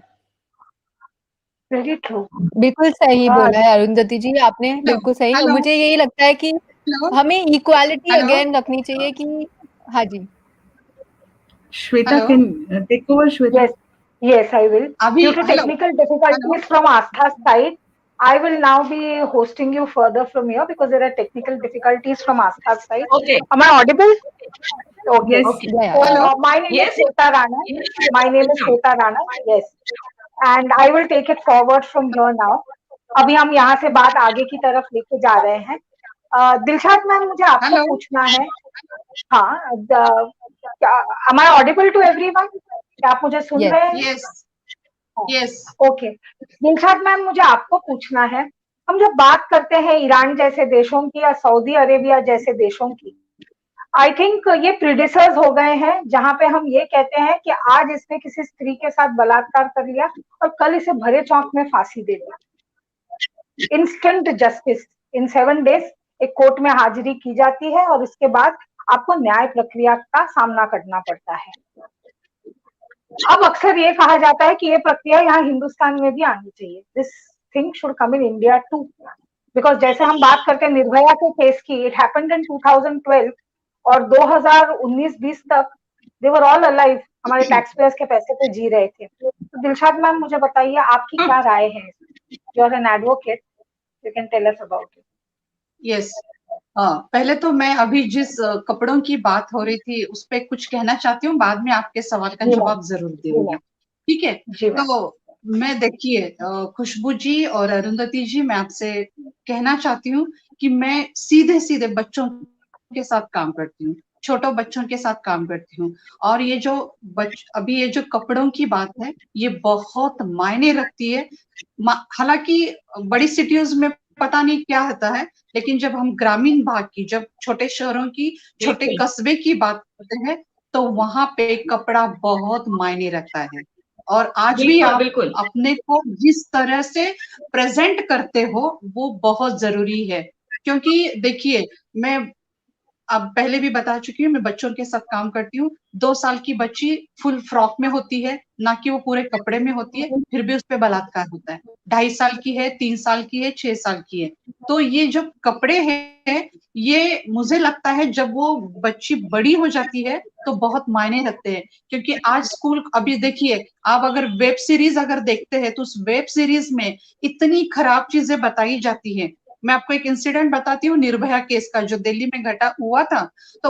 वेरी ट्रू, बिल्कुल सही बोला है अरुंधति जी आपने, बिल्कुल सही। और मुझे यही लगता है कि हमें इक्वालिटी अगेन रखनी चाहिए कि हाँ जी। Shweta can take over. Shweta. Yes, I will. Due to technical difficulties from Astha's side, I will now be hosting you further from here because there are technical difficulties from Astha's side. Okay. Am I audible? Okay. Yes. Okay. So, my name is Shweta Rana. My name is Shweta Rana. Yes. And I will take it forward from here now. अभी हम यहाँ से बात आगे की तरफ लेके जा रहे हैं। दिलशाद मैम, मुझे आपको पूछना है, हाँ, am I audible to everyone? क्या आप मुझे सुन रहे हैं? यस। ओके। दिलशाद मैम, मुझे आपको पूछना है, हम जब बात करते हैं ईरान जैसे देशों की या सऊदी अरेबिया जैसे देशों की, आई थिंक ये प्रीडिसर्स हो गए हैं जहां पे हम ये कहते हैं कि आज इसने किसी स्त्री के साथ बलात्कार कर लिया और कल इसे भरे चौक में फांसी दे दिया। इंस्टेंट जस्टिस, इन 7 days एक कोर्ट में हाजिरी की जाती है और इसके बाद आपको न्याय प्रक्रिया का सामना करना पड़ता है। अब अक्सर ये कहा जाता है कि ये प्रक्रिया यहाँ हिंदुस्तान में भी आनी चाहिए। This thing should come in India too. Because जैसे हम बात करते हैं निर्भया के केस की, it happened in 2012 और 2019-20 तक they were all alive, हमारे टैक्स पेयर्स के पैसे पे जी रहे थे। तो दिलशाद मैम मुझे बताइए आपकी क्या राय है? You are an advocate, you can tell us about it. Yes. पहले तो मैं अभी जिस कपड़ों की बात हो रही थी उस पर कुछ कहना चाहती हूँ, बाद में आपके सवाल का जवाब जरूर दूंगी, ठीक है? तो मैं देखिए खुशबू जी और अरुंधति जी, मैं आपसे कहना चाहती हूँ कि मैं सीधे सीधे बच्चों के साथ काम करती हूँ, छोटो बच्चों के साथ काम करती हूँ। और ये जो अभी ये जो कपड़ों की बात है ये बहुत मायने रखती है। हालांकि बड़ी सिटीज में पता नहीं क्या होता है, लेकिन जब हम ग्रामीण भाग की, जब छोटे शहरों की, छोटे कस्बे की बात करते हैं तो वहां पे कपड़ा बहुत मायने रखता है। और आज भी आप अपने को जिस तरह से प्रेजेंट करते हो वो बहुत जरूरी है। क्योंकि देखिए मैं अब पहले भी बता चुकी हूँ, मैं बच्चों के साथ काम करती हूँ। 2 साल की बच्ची फुल फ्रॉक में होती है, ना कि वो पूरे कपड़े में होती है, फिर भी उस पर बलात्कार होता है। 2.5 साल की है, 3 साल की है, 6 साल की है। तो ये जो कपड़े हैं ये मुझे लगता है जब वो बच्ची बड़ी हो जाती है तो बहुत मायने रखते हैं। क्योंकि आज स्कूल, अभी देखिए आप अगर वेब सीरीज अगर देखते हैं तो उस वेब सीरीज में इतनी खराब चीजें बताई जाती है। मैं आपको एक इंसिडेंट बताती हूँ निर्भया केस का, जो दिल्ली में घटा हुआ था। तो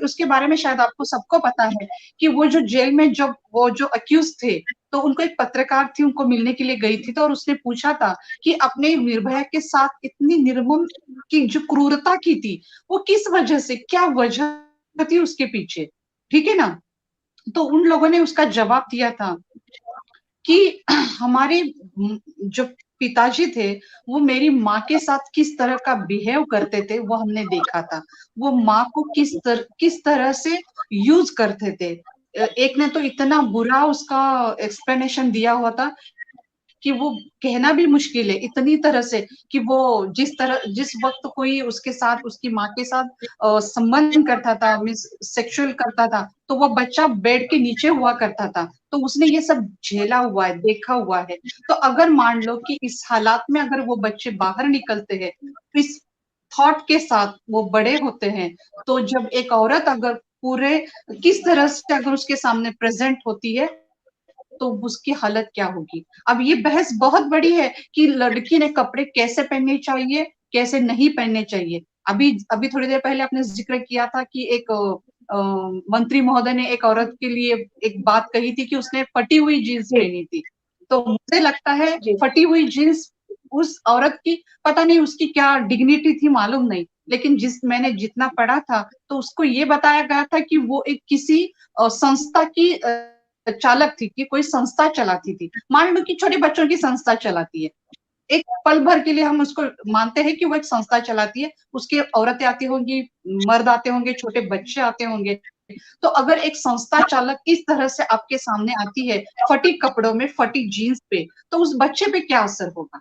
उसके बारे में शायद आपको सबको पता है कि वो जो जेल में जब वो जो अक्यूज थे तो उनको एक पत्रकार थी, उनको मिलने के लिए गई थी, तो और उसने पूछा था कि अपने निर्भया के साथ इतनी निर्मम की जो क्रूरता की थी वो किस वजह से, क्या वजह थी उसके पीछे, ठीक है ना? तो उन लोगों ने उसका जवाब दिया था कि हमारे जो पिताजी थे वो मेरी माँ के साथ किस तरह का बिहेव करते थे वो हमने देखा था। वो माँ को किस तरह से यूज करते थे। एक ने तो इतना बुरा उसका एक्सप्लेनेशन दिया हुआ था कि वो कहना भी मुश्किल है, इतनी तरह से कि वो जिस वक्त कोई उसके साथ, उसकी माँ के साथ संबंध करता था, मीन्स सेक्सुअल करता था, तो वो बच्चा बेड के नीचे हुआ करता था। तो उसने ये सब झेला हुआ है, देखा हुआ है। तो अगर मान लो कि इस हालात में अगर वो बच्चे बाहर निकलते हैं, इस थॉट के साथ वो बड़े होते हैं, तो जब एक औरत अगर पूरे किस तरह से अगर उसके सामने प्रेजेंट होती है तो उसकी हालत क्या होगी। अब ये बहस बहुत बड़ी है कि लड़की ने कपड़े कैसे पहनने चाहिए, कैसे नहीं पहनने चाहिए। अभी थोड़ी देर पहले आपने जिक्र किया था कि एक मंत्री महोदय ने एक औरत के लिए एक बात कही थी कि उसने फटी हुई जीन्स पहनी थी। तो मुझे लगता है फटी हुई जीन्स उस औरत की, पता नहीं उसकी क्या डिग्निटी थी, मालूम नहीं, लेकिन मैंने जितना पढ़ा था तो उसको ये बताया गया था कि वो एक किसी संस्था की चालक थी, कि कोई संस्था चलाती थी। मान लो कि छोटे बच्चों की संस्था चलाती है, एक पल भर के लिए हम उसको मानते हैं कि वो एक संस्था चलाती है, उसके औरतें आती होंगी, मर्द आते होंगे, छोटे बच्चे आते होंगे। तो अगर एक संस्था चालक इस तरह से आपके सामने आती है फटी कपड़ों में, फटी जीन्स पे, तो उस बच्चे पे क्या असर होगा?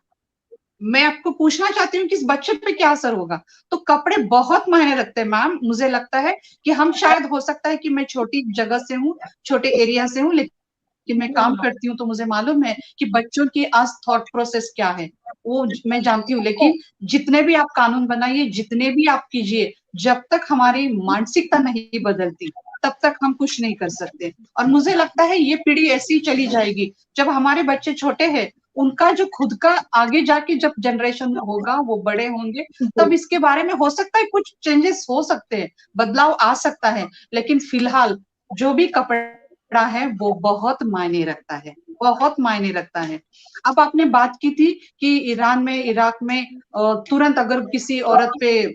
मैं आपको पूछना चाहती हूँ कि इस बच्चे पे क्या असर होगा। तो कपड़े बहुत मायने रखते हैं मैम। मुझे लगता है कि हम शायद, हो सकता है कि मैं छोटी जगह से हूँ, छोटे एरिया से हूँ, लेकिन मैं काम करती हूँ तो मुझे मालूम है कि बच्चों की आज थॉट प्रोसेस क्या है वो मैं जानती हूँ। लेकिन जितने भी आप कानून बनाइए, जितने भी आप कीजिए, जब तक हमारी मानसिकता नहीं बदलती तब तक हम कुछ नहीं कर सकते। और मुझे लगता है ये पीढ़ी ऐसी ही चली जाएगी। जब हमारे बच्चे छोटे हैं, उनका जो खुद का आगे जाके जब जनरेशन होगा, वो बड़े होंगे, तब इसके बारे में हो सकता है कुछ चेंजेस हो सकते हैं, बदलाव आ सकता है। लेकिन फिलहाल जो भी कपड़ा है वो बहुत मायने रखता है, बहुत मायने रखता है। अब आपने बात की थी कि ईरान में, इराक में तुरंत अगर किसी औरत पे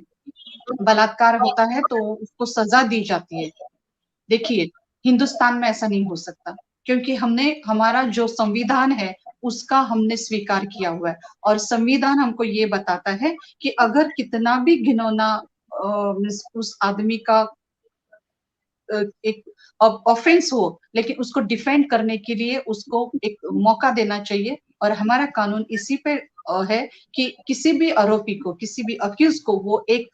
बलात्कार होता है तो उसको सजा दी जाती है। देखिए हिंदुस्तान में ऐसा नहीं हो सकता, क्योंकि हमारा जो संविधान है उसका हमने स्वीकार किया हुआ है। और संविधान हमको ये बताता है कि अगर कितना भी घिनौना उस आदमी का एक ऑफेंस हो, लेकिन उसको डिफेंड करने के लिए उसको एक मौका देना चाहिए। और हमारा कानून इसी पे है कि किसी भी आरोपी को, किसी भी अक्यूज को वो एक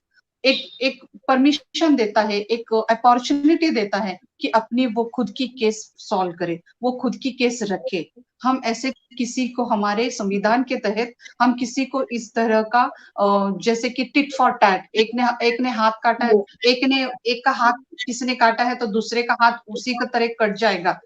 एक परमिशन देता है, एक अपॉर्चुनिटी देता है कि अपनी वो खुद की केस सॉल्व करे, वो खुद की केस रखे। हम ऐसे किसी को, हमारे संविधान के तहत हम किसी को इस तरह का जैसे कि टिट फॉर टैट, एक ने हाथ काटा है, एक का हाथ किसी ने काटा है तो दूसरे का हाथ उसी का तरह कट जाएगा,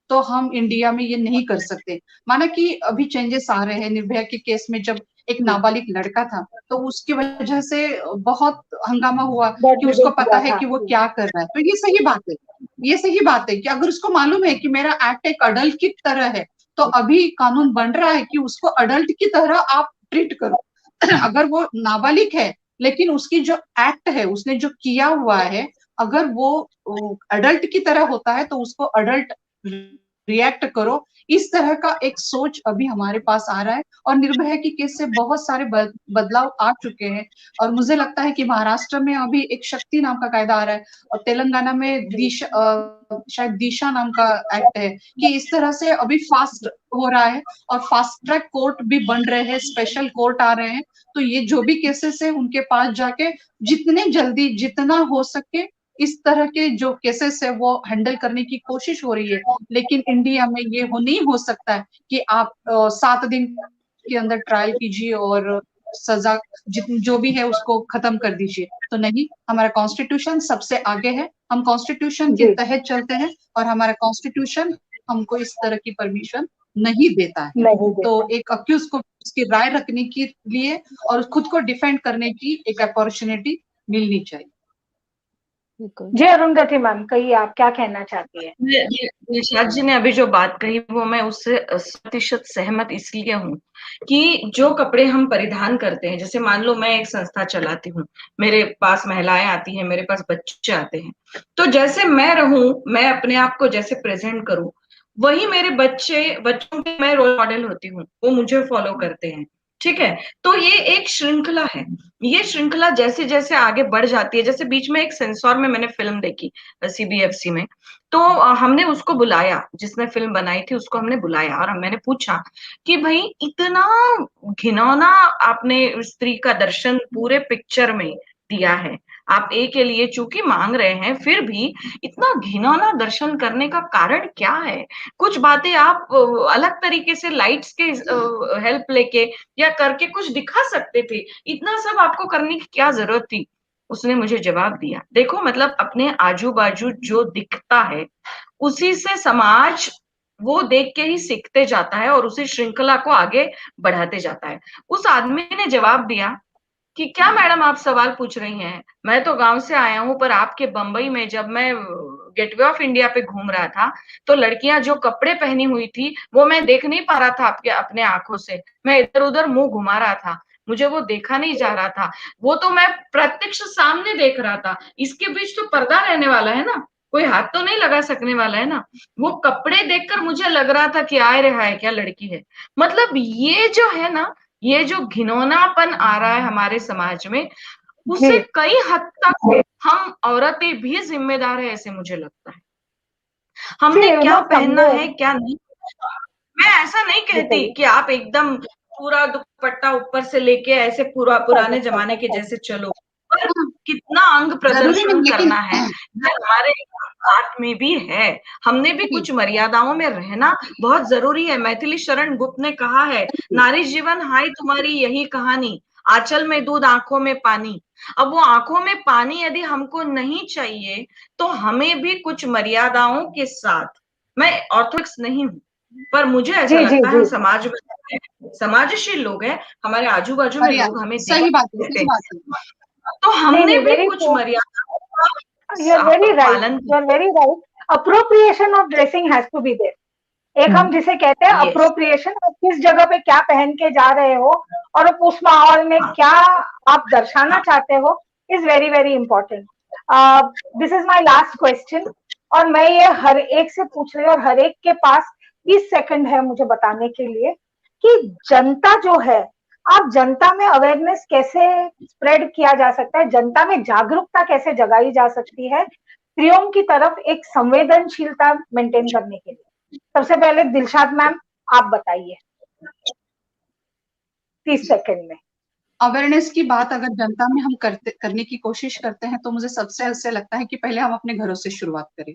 तो हम इंडिया में ये नहीं कर सकते। माना कि अभी चेंजेस आ रहे हैं निर्भया के केस में, जब एक नाबालिग लड़का था तो उसकी वजह से बहुत हंगामा हुआ कि उसको पता है कि वो क्या कर रहा है। तो ये सही बात है, ये सही बात है कि अगर उसको मालूम है कि मेरा एक्ट एक अडल्ट की तरह है, तो अभी कानून बन रहा है कि उसको अडल्ट की तरह आप ट्रीट करो। अगर वो नाबालिग है लेकिन उसकी जो एक्ट है, उसने जो किया हुआ है, अगर वो अडल्ट की तरह होता है तो उसको अडल्ट रिएक्ट करो। इस तरह का एक सोच अभी हमारे पास आ रहा है और निर्भया की केस से बहुत सारे बदलाव आ चुके हैं। और मुझे लगता है कि महाराष्ट्र में अभी एक शक्ति नाम का कायदा आ रहा है और तेलंगाना में शायद दिशा नाम का एक्ट है, कि इस तरह से अभी फास्ट हो रहा है और फास्ट ट्रैक कोर्ट भी बन रहे हैं, स्पेशल कोर्ट आ रहे हैं। तो ये जो भी केसेस है उनके पास जाके जितने जल्दी जितना हो सके इस तरह के जो केसेस है वो हैंडल करने की कोशिश हो रही है। लेकिन इंडिया में ये नहीं हो सकता है कि आप 7 दिन के अंदर ट्रायल कीजिए और सजा जो भी है उसको खत्म कर दीजिए। तो नहीं, हमारा कॉन्स्टिट्यूशन सबसे आगे है, हम कॉन्स्टिट्यूशन के तहत चलते हैं और हमारा कॉन्स्टिट्यूशन हमको इस तरह की परमिशन नहीं देता है। तो एक अक्यूज को उसकी राय रखने के लिए और खुद को डिफेंड करने की एक अपॉर्चुनिटी मिलनी चाहिए। जी अरुंधति मैम, कहिए आप क्या कहना चाहती है? निशाद जी ने अभी जो बात कही वो मैं उससे 100% सहमत इसलिए हूँ कि जो कपड़े हम परिधान करते हैं, जैसे मान लो मैं एक संस्था चलाती हूँ, मेरे पास महिलाएं आती हैं, मेरे पास बच्चे आते हैं, तो जैसे मैं रहूं, मैं अपने आप को जैसे प्रेजेंट करूं, वही मेरे बच्चों के मैं रोल मॉडल होती हूँ, वो मुझे फॉलो करते हैं। ठीक है, तो ये एक श्रृंखला है। ये श्रृंखला जैसे जैसे आगे बढ़ जाती है, जैसे बीच में एक सेंसर में मैंने फिल्म देखी CBFC में, तो हमने उसको बुलाया, जिसने फिल्म बनाई थी उसको हमने बुलाया और मैंने पूछा कि भाई इतना घिनौना आपने स्त्री का दर्शन पूरे पिक्चर में दिया है, आप ए के लिए चूंकि मांग रहे हैं, फिर भी इतना घिनौना दर्शन करने का कारण क्या है? कुछ बातें आप अलग तरीके से लाइट्स के हेल्प लेके या करके कुछ दिखा सकते थे, इतना सब आपको करने की क्या जरूरत थी? उसने मुझे जवाब दिया, देखो मतलब अपने आजू बाजू जो दिखता है उसी से समाज वो देख के ही सीखते जाता है और उसी श्रृंखला को आगे बढ़ाते जाता है। उस आदमी ने जवाब दिया कि क्या मैडम आप सवाल पूछ रही हैं, मैं तो गांव से आया हूं, पर आपके बंबई में जब मैं गेटवे ऑफ इंडिया पे घूम रहा था तो लड़कियां जो कपड़े पहनी हुई थी वो मैं देख नहीं पा रहा था आपके अपने आंखों से, मैं इधर उधर मुंह घुमा रहा था, मुझे वो देखा नहीं जा रहा था, वो तो मैं प्रत्यक्ष सामने देख रहा था, इसके बीच तो पर्दा रहने वाला है ना, कोई हाथ तो नहीं लगा सकने वाला है ना। वो कपड़े देखकर मुझे लग रहा था कि आए रहा है क्या लड़की है। मतलब ये जो है ना, ये जो घिनौनापन आ रहा है हमारे समाज में, उससे कई हद तक हम औरतें भी जिम्मेदार है, ऐसे मुझे लगता है। हमने क्या पहनना है क्या नहीं, मैं ऐसा नहीं कहती कि आप एकदम पूरा दुपट्टा ऊपर से लेके ऐसे पूरा पुराने जमाने के जैसे चलो, पर कितना अंग प्रदर्शन करना है ये हमारे हाथ में भी है। हमने भी कुछ मर्यादाओं में रहना बहुत जरूरी है। मैथिली शरण गुप्त ने कहा है, नारी जीवन हाय तुम्हारी यही कहानी, आंचल में दूध आंखों में पानी। अब वो आंखों में पानी यदि हमको नहीं चाहिए तो हमें भी कुछ मर्यादाओं के साथ, मैं ऑर्थोडॉक्स नहीं हूँ पर मुझे ऐसा लगता है हम समाज में समाजशील लोग हैं, हमारे आजू बाजू में लोग हमें सही बात है, सही बात है। तो हमने भी कुछ मर्यादाओं का पालन किया। Very right, appropriation of dressing has to be there. एक हम जिसे कहते हैं अप्रोप्रिएशन, किस जगह पे क्या पहन के जा रहे हो और उस माहौल में क्या आप दर्शाना चाहते हो is very very important. This is my last question और मैं ये हर एक से पूछ रही हूँ और हर एक के पास 20 सेकंड है मुझे बताने के लिए कि जनता जो है, आप जनता में अवेयरनेस कैसे स्प्रेड किया जा सकता है, जनता में जागरूकता कैसे जगाई जा सकती है स्त्रियों की तरफ एक संवेदनशीलता मेंटेन करने के लिए? सबसे पहले दिलशाद मैम आप बताइए 30 सेकंड में। अवेयरनेस की बात अगर जनता में हम करने की कोशिश करते हैं, तो मुझे सबसे ऐसे लगता है कि पहले हम अपने घरों से शुरुआत करें।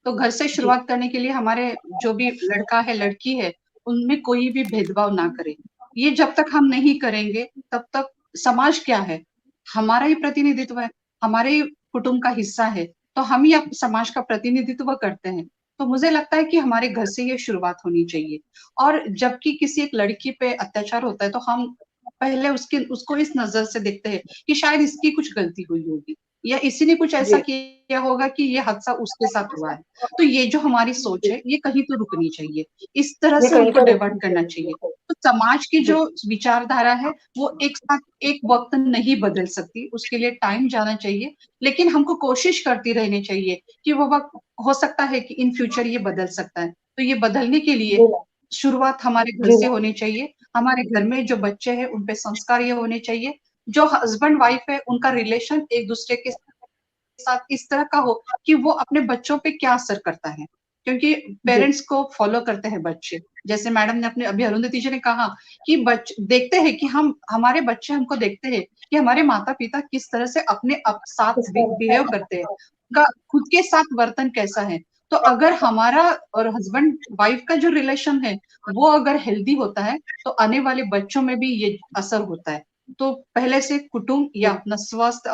तो घर से शुरुआत करने के लिए हमारे जो भी लड़का है, लड़की है, उनमें कोई भी भेदभाव ना करें। ये जब तक हम नहीं करेंगे, तब तक समाज क्या है? हमारा ही प्रतिनिधित्व है, हमारे ही कुटुंब का हिस्सा है, तो हम ही अब समाज का प्रतिनिधित्व करते हैं। तो मुझे लगता है कि हमारे घर से ये शुरुआत होनी चाहिए। और जबकि किसी एक लड़की पे अत्याचार होता है, तो हम पहले उसको इस नज़र से देखते हैं कि शायद इसकी कुछ गलती हुई होगी या इसी ने कुछ ऐसा किया होगा कि ये हादसा उसके साथ हुआ है। तो ये जो हमारी सोच है, ये कहीं तो रुकनी चाहिए। इस तरह से हमको डाइवर्ट करना चाहिए। तो समाज की जो विचारधारा है, वो एक साथ एक वक़्त नहीं बदल सकती, उसके लिए टाइम जाना चाहिए, लेकिन हमको कोशिश करती रहनी चाहिए कि वो वक़्त हो सकता है कि इन फ्यूचर ये बदल सकता है। तो ये बदलने के लिए शुरुआत हमारे घर से होनी चाहिए। हमारे घर में जो बच्चे हैं, उन पे संस्कार ये होने चाहिए। जो हस्बैंड वाइफ है, उनका रिलेशन एक-दूसरे के साथ इस तरह का हो कि वो अपने बच्चों पे क्या असर करता है। क्योंकि पेरेंट्स को फॉलो करते हैं बच्चे। जैसे मैडम ने अपने अभी अरुंधति जी ने कहा कि देखते हैं कि हमारे बच्चे हमको देखते हैं कि हमारे माता-पिता किस तरह से अपने साथ बिहेव करते हैं। उनका खुद के साथ वर्तन कैसा है। तो अगर हमारा और हस्बैंड वाइफ का जो रिलेशन है, वो अगर हेल्दी होता है, तो आने वाले बच्चों में भी ये असर होता है। तो पहले से कुटुंब या अपना स्वास्थ्य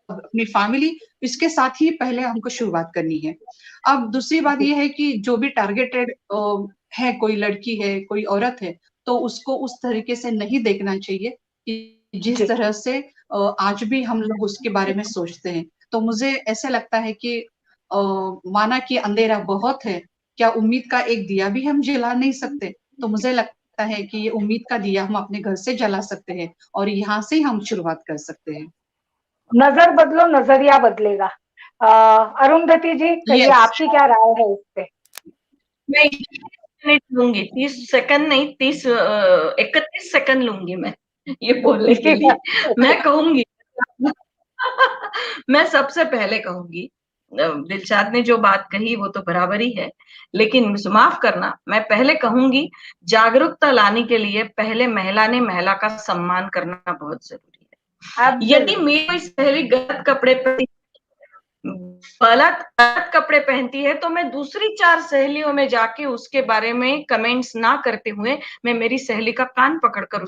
अपनी फैमिली, इसके साथ ही पहले हमको शुरुआत करनी है। अब दूसरी बात ये है कि जो भी टारगेटेड है, कोई लड़की है, कोई औरत है, तो उसको उस तरीके से नहीं देखना चाहिए कि जिस तरह से आज भी हम लोग उसके बारे में सोचते हैं। तो मुझे ऐसा लगता है कि माना कि अंधेरा बहुत है, क्या उम्मीद का एक दिया भी हम जला नहीं सकते? तो मुझे लगता है कि ये उम्मीद का दिया हम अपने घर से जला सकते हैं और यहाँ से ही हम शुरुआत कर सकते हैं। नजर बदलो, नजरिया बदलेगा। अरुंधति जी, कहिए यस। आपकी क्या राय है इस पे? मैं मिनट लूंगी, 30 सेकंड नहीं, 31 सेकंड लूंगी मैं ये बोलने के लिए। मैं कहूंगी मैं सबसे पहले कहूंगी, दिलशाद ने जो बात कही वो तो बराबर ही है, लेकिन माफ करना, मैं पहले कहूंगी जागरूकता लाने के लिए पहले महिला ने महिला का सम्मान करना बहुत जरूरी है। यदि मेरी सहेली गलत कपड़े गलत कपड़े पहनती है, तो मैं दूसरी 4 सहेलियों में जाके उसके बारे में कमेंट्स ना करते हुए मैं मेरी सहेली का कान पकड़कर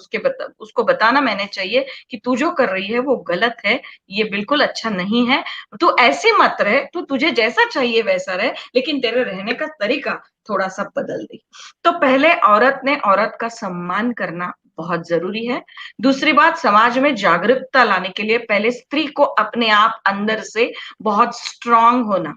उसको बताना मैंने चाहिए कि तू जो कर रही है वो गलत है, ये बिल्कुल अच्छा नहीं है, तू ऐसे मत रहे, तू तुझे जैसा चाहिए वैसा रहे, लेकिन तेरे रहने का तरीका थोड़ा सा बदल दे। तो पहले औरत ने औरत का सम्मान करना बहुत जरूरी है। दूसरी बात, समाज में जागरूकता लाने के लिए पहले स्त्री को अपने आप अंदर से बहुत स्ट्रांग होना,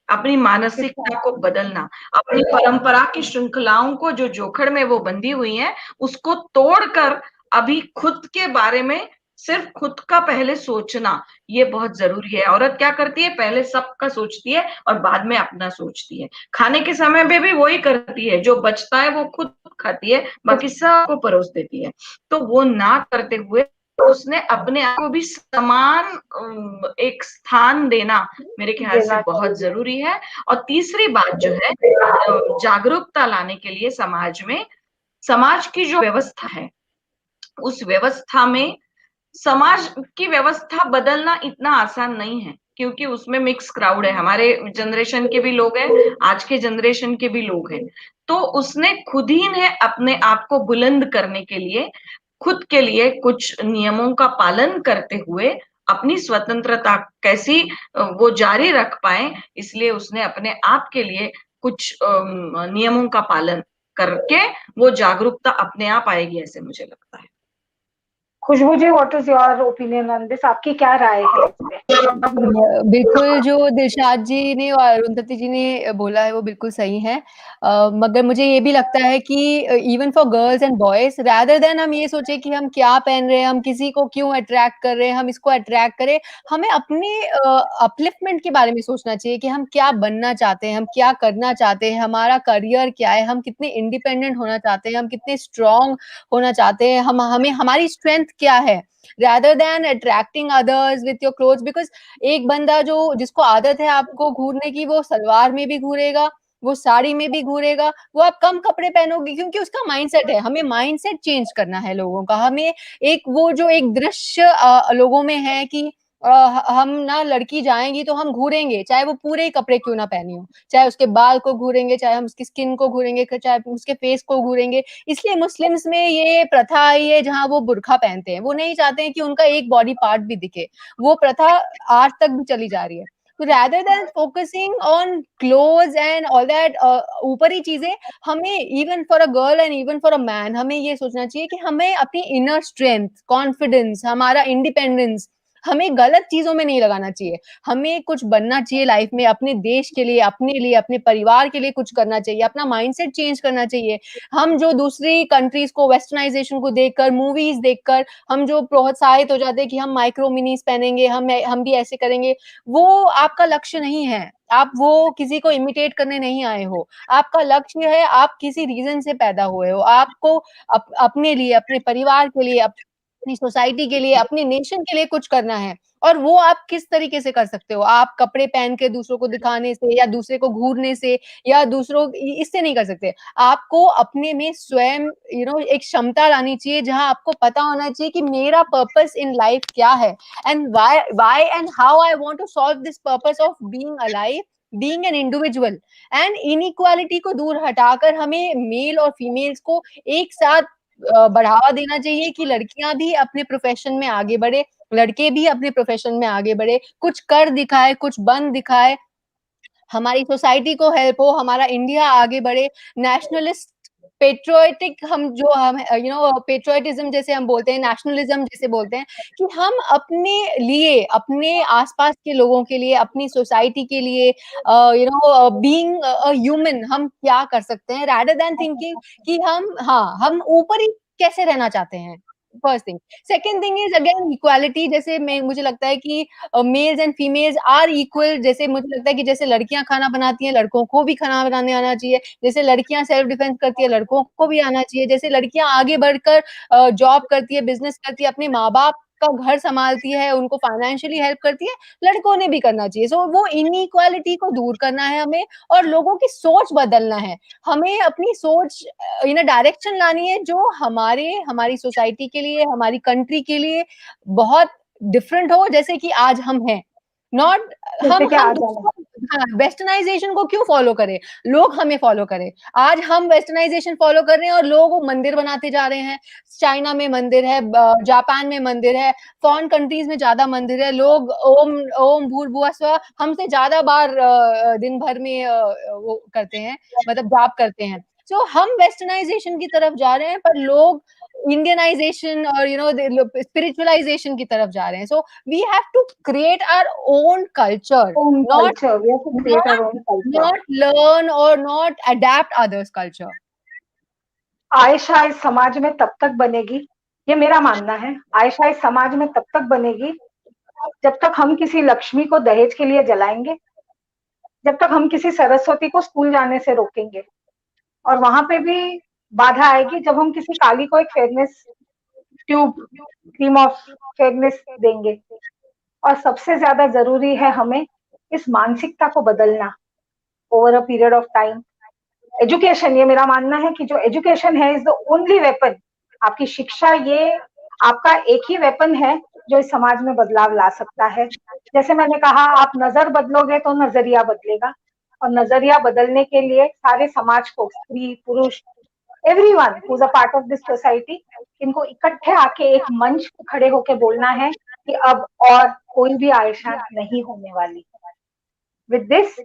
अपनी मानसिकता को बदलना, अपनी परंपरा की श्रृंखलाओं को जो जोखड़ में वो बंधी हुई है, उसको तोड़कर अभी खुद के बारे में सिर्फ खुद का पहले सोचना, ये बहुत जरूरी है। औरत क्या करती है, पहले सबका सोचती है और बाद में अपना सोचती है। खाने के समय में भी वही करती है, जो बचता है वो खुद खाती है, बाकी सबको परोस देती है। तो वो ना करते हुए उसने अपने आप को भी समान एक स्थान देना मेरे ख्याल से बहुत जरूरी है। और तीसरी बात जो है, जागरूकता लाने के लिए समाज की जो व्यवस्था है, उस व्यवस्था में समाज की व्यवस्था बदलना इतना आसान नहीं है, क्योंकि उसमें मिक्स क्राउड है, हमारे जनरेशन के भी लोग हैं, आज के जनरेशन के भी लोग हैं। तो उसने खुद ही ने अपने आप को बुलंद करने के लिए, खुद के लिए कुछ नियमों का पालन करते हुए अपनी स्वतंत्रता कैसी वो जारी रख पाए, इसलिए उसने अपने आप के लिए कुछ नियमों का पालन करके वो जागरूकता अपने आप आएगी, ऐसे मुझे लगता है। Khushboo ji, what is your opinion on this? आपकी क्या राय है इस पे? बिल्कुल, जो दिलशाद जी ने और अरुंधति जी ने बोला है वो बिल्कुल सही है। मगर मुझे ये भी लगता है कि even for girls and boys, rather than हम ये सोचें कि हम क्या पहन रहे हैं, हम किसी को क्यों अट्रैक्ट कर रहे हैं, हम इसको अट्रैक्ट करें, हमें अपने अपलिफ्टमेंट के बारे में सोचना चाहिए कि हम क्या बनना चाहते हैं, हम क्या करना चाहते हैं, हमारा करियर क्या है, हम कितने इंडिपेंडेंट होना चाहते हैं, हम कितने स्ट्रॉन्ग होना चाहते हैं, हमें हमारी स्ट्रेंथ क्या है, rather than attracting others with your clothes, because एक बंदा जिसको आदत है आपको घूरने की, वो सलवार में भी घूरेगा, वो साड़ी में भी घूरेगा, वो आप कम कपड़े पहनोगे क्योंकि उसका माइंडसेट है। हमें माइंडसेट चेंज करना है लोगों का। हमें एक वो जो एक दृश्य लोगों में है कि हम ना लड़की जाएंगी तो हम घूरेंगे, चाहे वो पूरे कपड़े क्यों ना पहनी हो, चाहे उसके बाल को घूरेंगे, चाहे हम उसकी स्किन को घूरेंगे, चाहे उसके फेस को घूरेंगे। इसलिए मुस्लिम्स में ये प्रथा आई है जहाँ वो बुर्का पहनते हैं। वो नहीं चाहते हैं कि उनका एक बॉडी पार्ट भी दिखे। वो प्रथा आज तक भी चली जा रही है। तो rather than focusing on clothes and all that ऊपरी चीजें, हमें even for a girl and even for a man हमें ये सोचना चाहिए कि हमें अपनी inner strength, confidence, हमारा independence हमें गलत चीजों में नहीं लगाना चाहिए। हमें कुछ बनना चाहिए लाइफ में, अपने देश के लिए, अपने परिवार के लिए कुछ करना चाहिए, अपना माइंडसेट चेंज करना चाहिए। हम जो दूसरी कंट्रीज को, वेस्टर्नाइजेशन को देखकर, मूवीज देखकर हम जो प्रोत्साहित हो जाते हैं कि हम माइक्रो मिनीज पहनेंगे, हम भी ऐसे करेंगे, वो आपका लक्ष्य नहीं है। आप वो किसी को इमिटेट करने नहीं आए हो। आपका लक्ष्य है, आप किसी रीजन से पैदा हुए हो। आपको अपने लिए, अपने परिवार के लिए, अपनी सोसाइटी के लिए, अपने नेशन के लिए कुछ करना है। और वो आप किस तरीके से कर सकते हो? आप कपड़े पहन के दूसरों को दिखाने से या दूसरे को घूरने से या दूसरों इससे नहीं कर सकते। आपको अपने में स्वयं एक क्षमता लानी चाहिए जहां आपको पता होना चाहिए कि मेरा पर्पस इन लाइफ क्या है and why and how I want to solve this purpose of being alive, being an individual. And inequality को दूर हटाकर हमें मेल और फीमेल्स को एक साथ बढ़ावा देना चाहिए कि लड़कियां भी अपने प्रोफेशन में आगे बढ़े, लड़के भी अपने प्रोफेशन में आगे बढ़े, कुछ कर दिखाए, कुछ बन दिखाए, हमारी सोसाइटी को हेल्प हो, हमारा इंडिया आगे बढ़े। नेशनलिस्ट पेट्रियोटिक हम पेट्रियोटिज्म जैसे हम बोलते हैं, नेशनलिज्म जैसे बोलते हैं, कि हम अपने लिए, अपने आसपास के लोगों के लिए, अपनी सोसाइटी के लिए बीइंग अ ह्यूमन हम क्या कर सकते हैं, rather than थिंकिंग कि हम ऊपर ही कैसे रहना चाहते हैं। First thing. Second thing is again equality. जैसे मुझे लगता है कि males and females are equal. जैसे मुझे लगता है कि जैसे लड़कियां खाना बनाती हैं, लड़कों को भी खाना बनाने आना चाहिए। जैसे लड़कियां सेल्फ डिफेंस करती है, लड़कों को भी आना चाहिए। जैसे लड़कियां आगे बढ़कर जॉब करती है, बिजनेस करती है, अपने माँ बाप का घर संभालती है, उनको फाइनेंशियली हेल्प करती है, लड़कों ने भी करना चाहिए। सो वो इनइक्वालिटी को दूर करना है हमें, और लोगों की सोच बदलना है। हमें अपनी सोच डायरेक्शन लानी है जो हमारी सोसाइटी के लिए, हमारी कंट्री के लिए बहुत डिफरेंट हो, जैसे कि आज हम हैं। नॉट हम वेस्टर्नाइजेशन को क्यों फॉलो करें, लोग हमें फॉलो करें। आज हम वेस्टर्नाइजेशन फॉलो कर रहे हैं और लोग मंदिर बनाते जा रहे हैं। चाइना में मंदिर है, जापान में मंदिर है, फॉरेन कंट्रीज में ज्यादा मंदिर है। लोग ओम भूर्भुवः स्वः हमसे ज्यादा बार दिन भर में वो करते हैं, मतलब जाप करते हैं। सो हम वेस्टर्नाइजेशन की तरफ जा रहे हैं, पर लोग इंडियनाइजेशन और स्पिरिचुअलाइजेशन की तरफ जा रहे हैं। So we have to create our own culture, not learn और not adapt others culture. Ayesha इस समाज में तब तक बनेगी, ये मेरा मानना है, आयशा इस समाज में तब तक बनेगी जब तक हम किसी लक्ष्मी को दहेज के लिए जलाएंगे, जब तक हम किसी सरस्वती को स्कूल जाने से रोकेंगे। और वहां पे भी बाधा आएगी जब हम किसी काली को एक fairness tube, cream of fairness देंगे। और सबसे ज्यादा जरूरी है हमें इस मानसिकता को बदलना over a period of time. Education, ये मेरा मानना है कि जो एजुकेशन है इज द ओनली वेपन। आपकी शिक्षा ये आपका एक ही वेपन है जो इस समाज में बदलाव ला सकता है। जैसे मैंने कहा, आप नजर बदलोगे तो नजरिया बदलेगा, और नजरिया बदलने के लिए सारे समाज को, स्त्री पुरुष, everyone who is a part of this society, इनको इकट्ठे आके एक मंच पे खड़े होके बोलना है कि अब और कोई भी आयशा नहीं होने वाली। With this,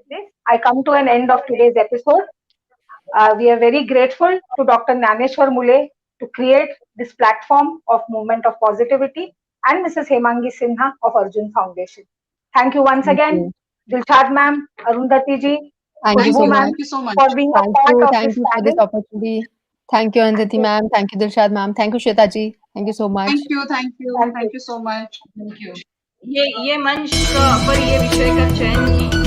I come to an end of today's episode. We are very grateful to Dr. Naneshwar Mule to create this platform of movement of positivity, and Mrs. Hemangi Sinha of Arjun Foundation. Thank you once again, Dilshad ma'am, Arundhati ji, Khushbu ma'am, for being a part of this panel. Opportunity. Thank you, Arundhati ma'am. Thank you, Dilshad ma'am. Thank you, Shweta ji. Thank you so much. Thank you so much. ये मंच पर ये विषय का चयन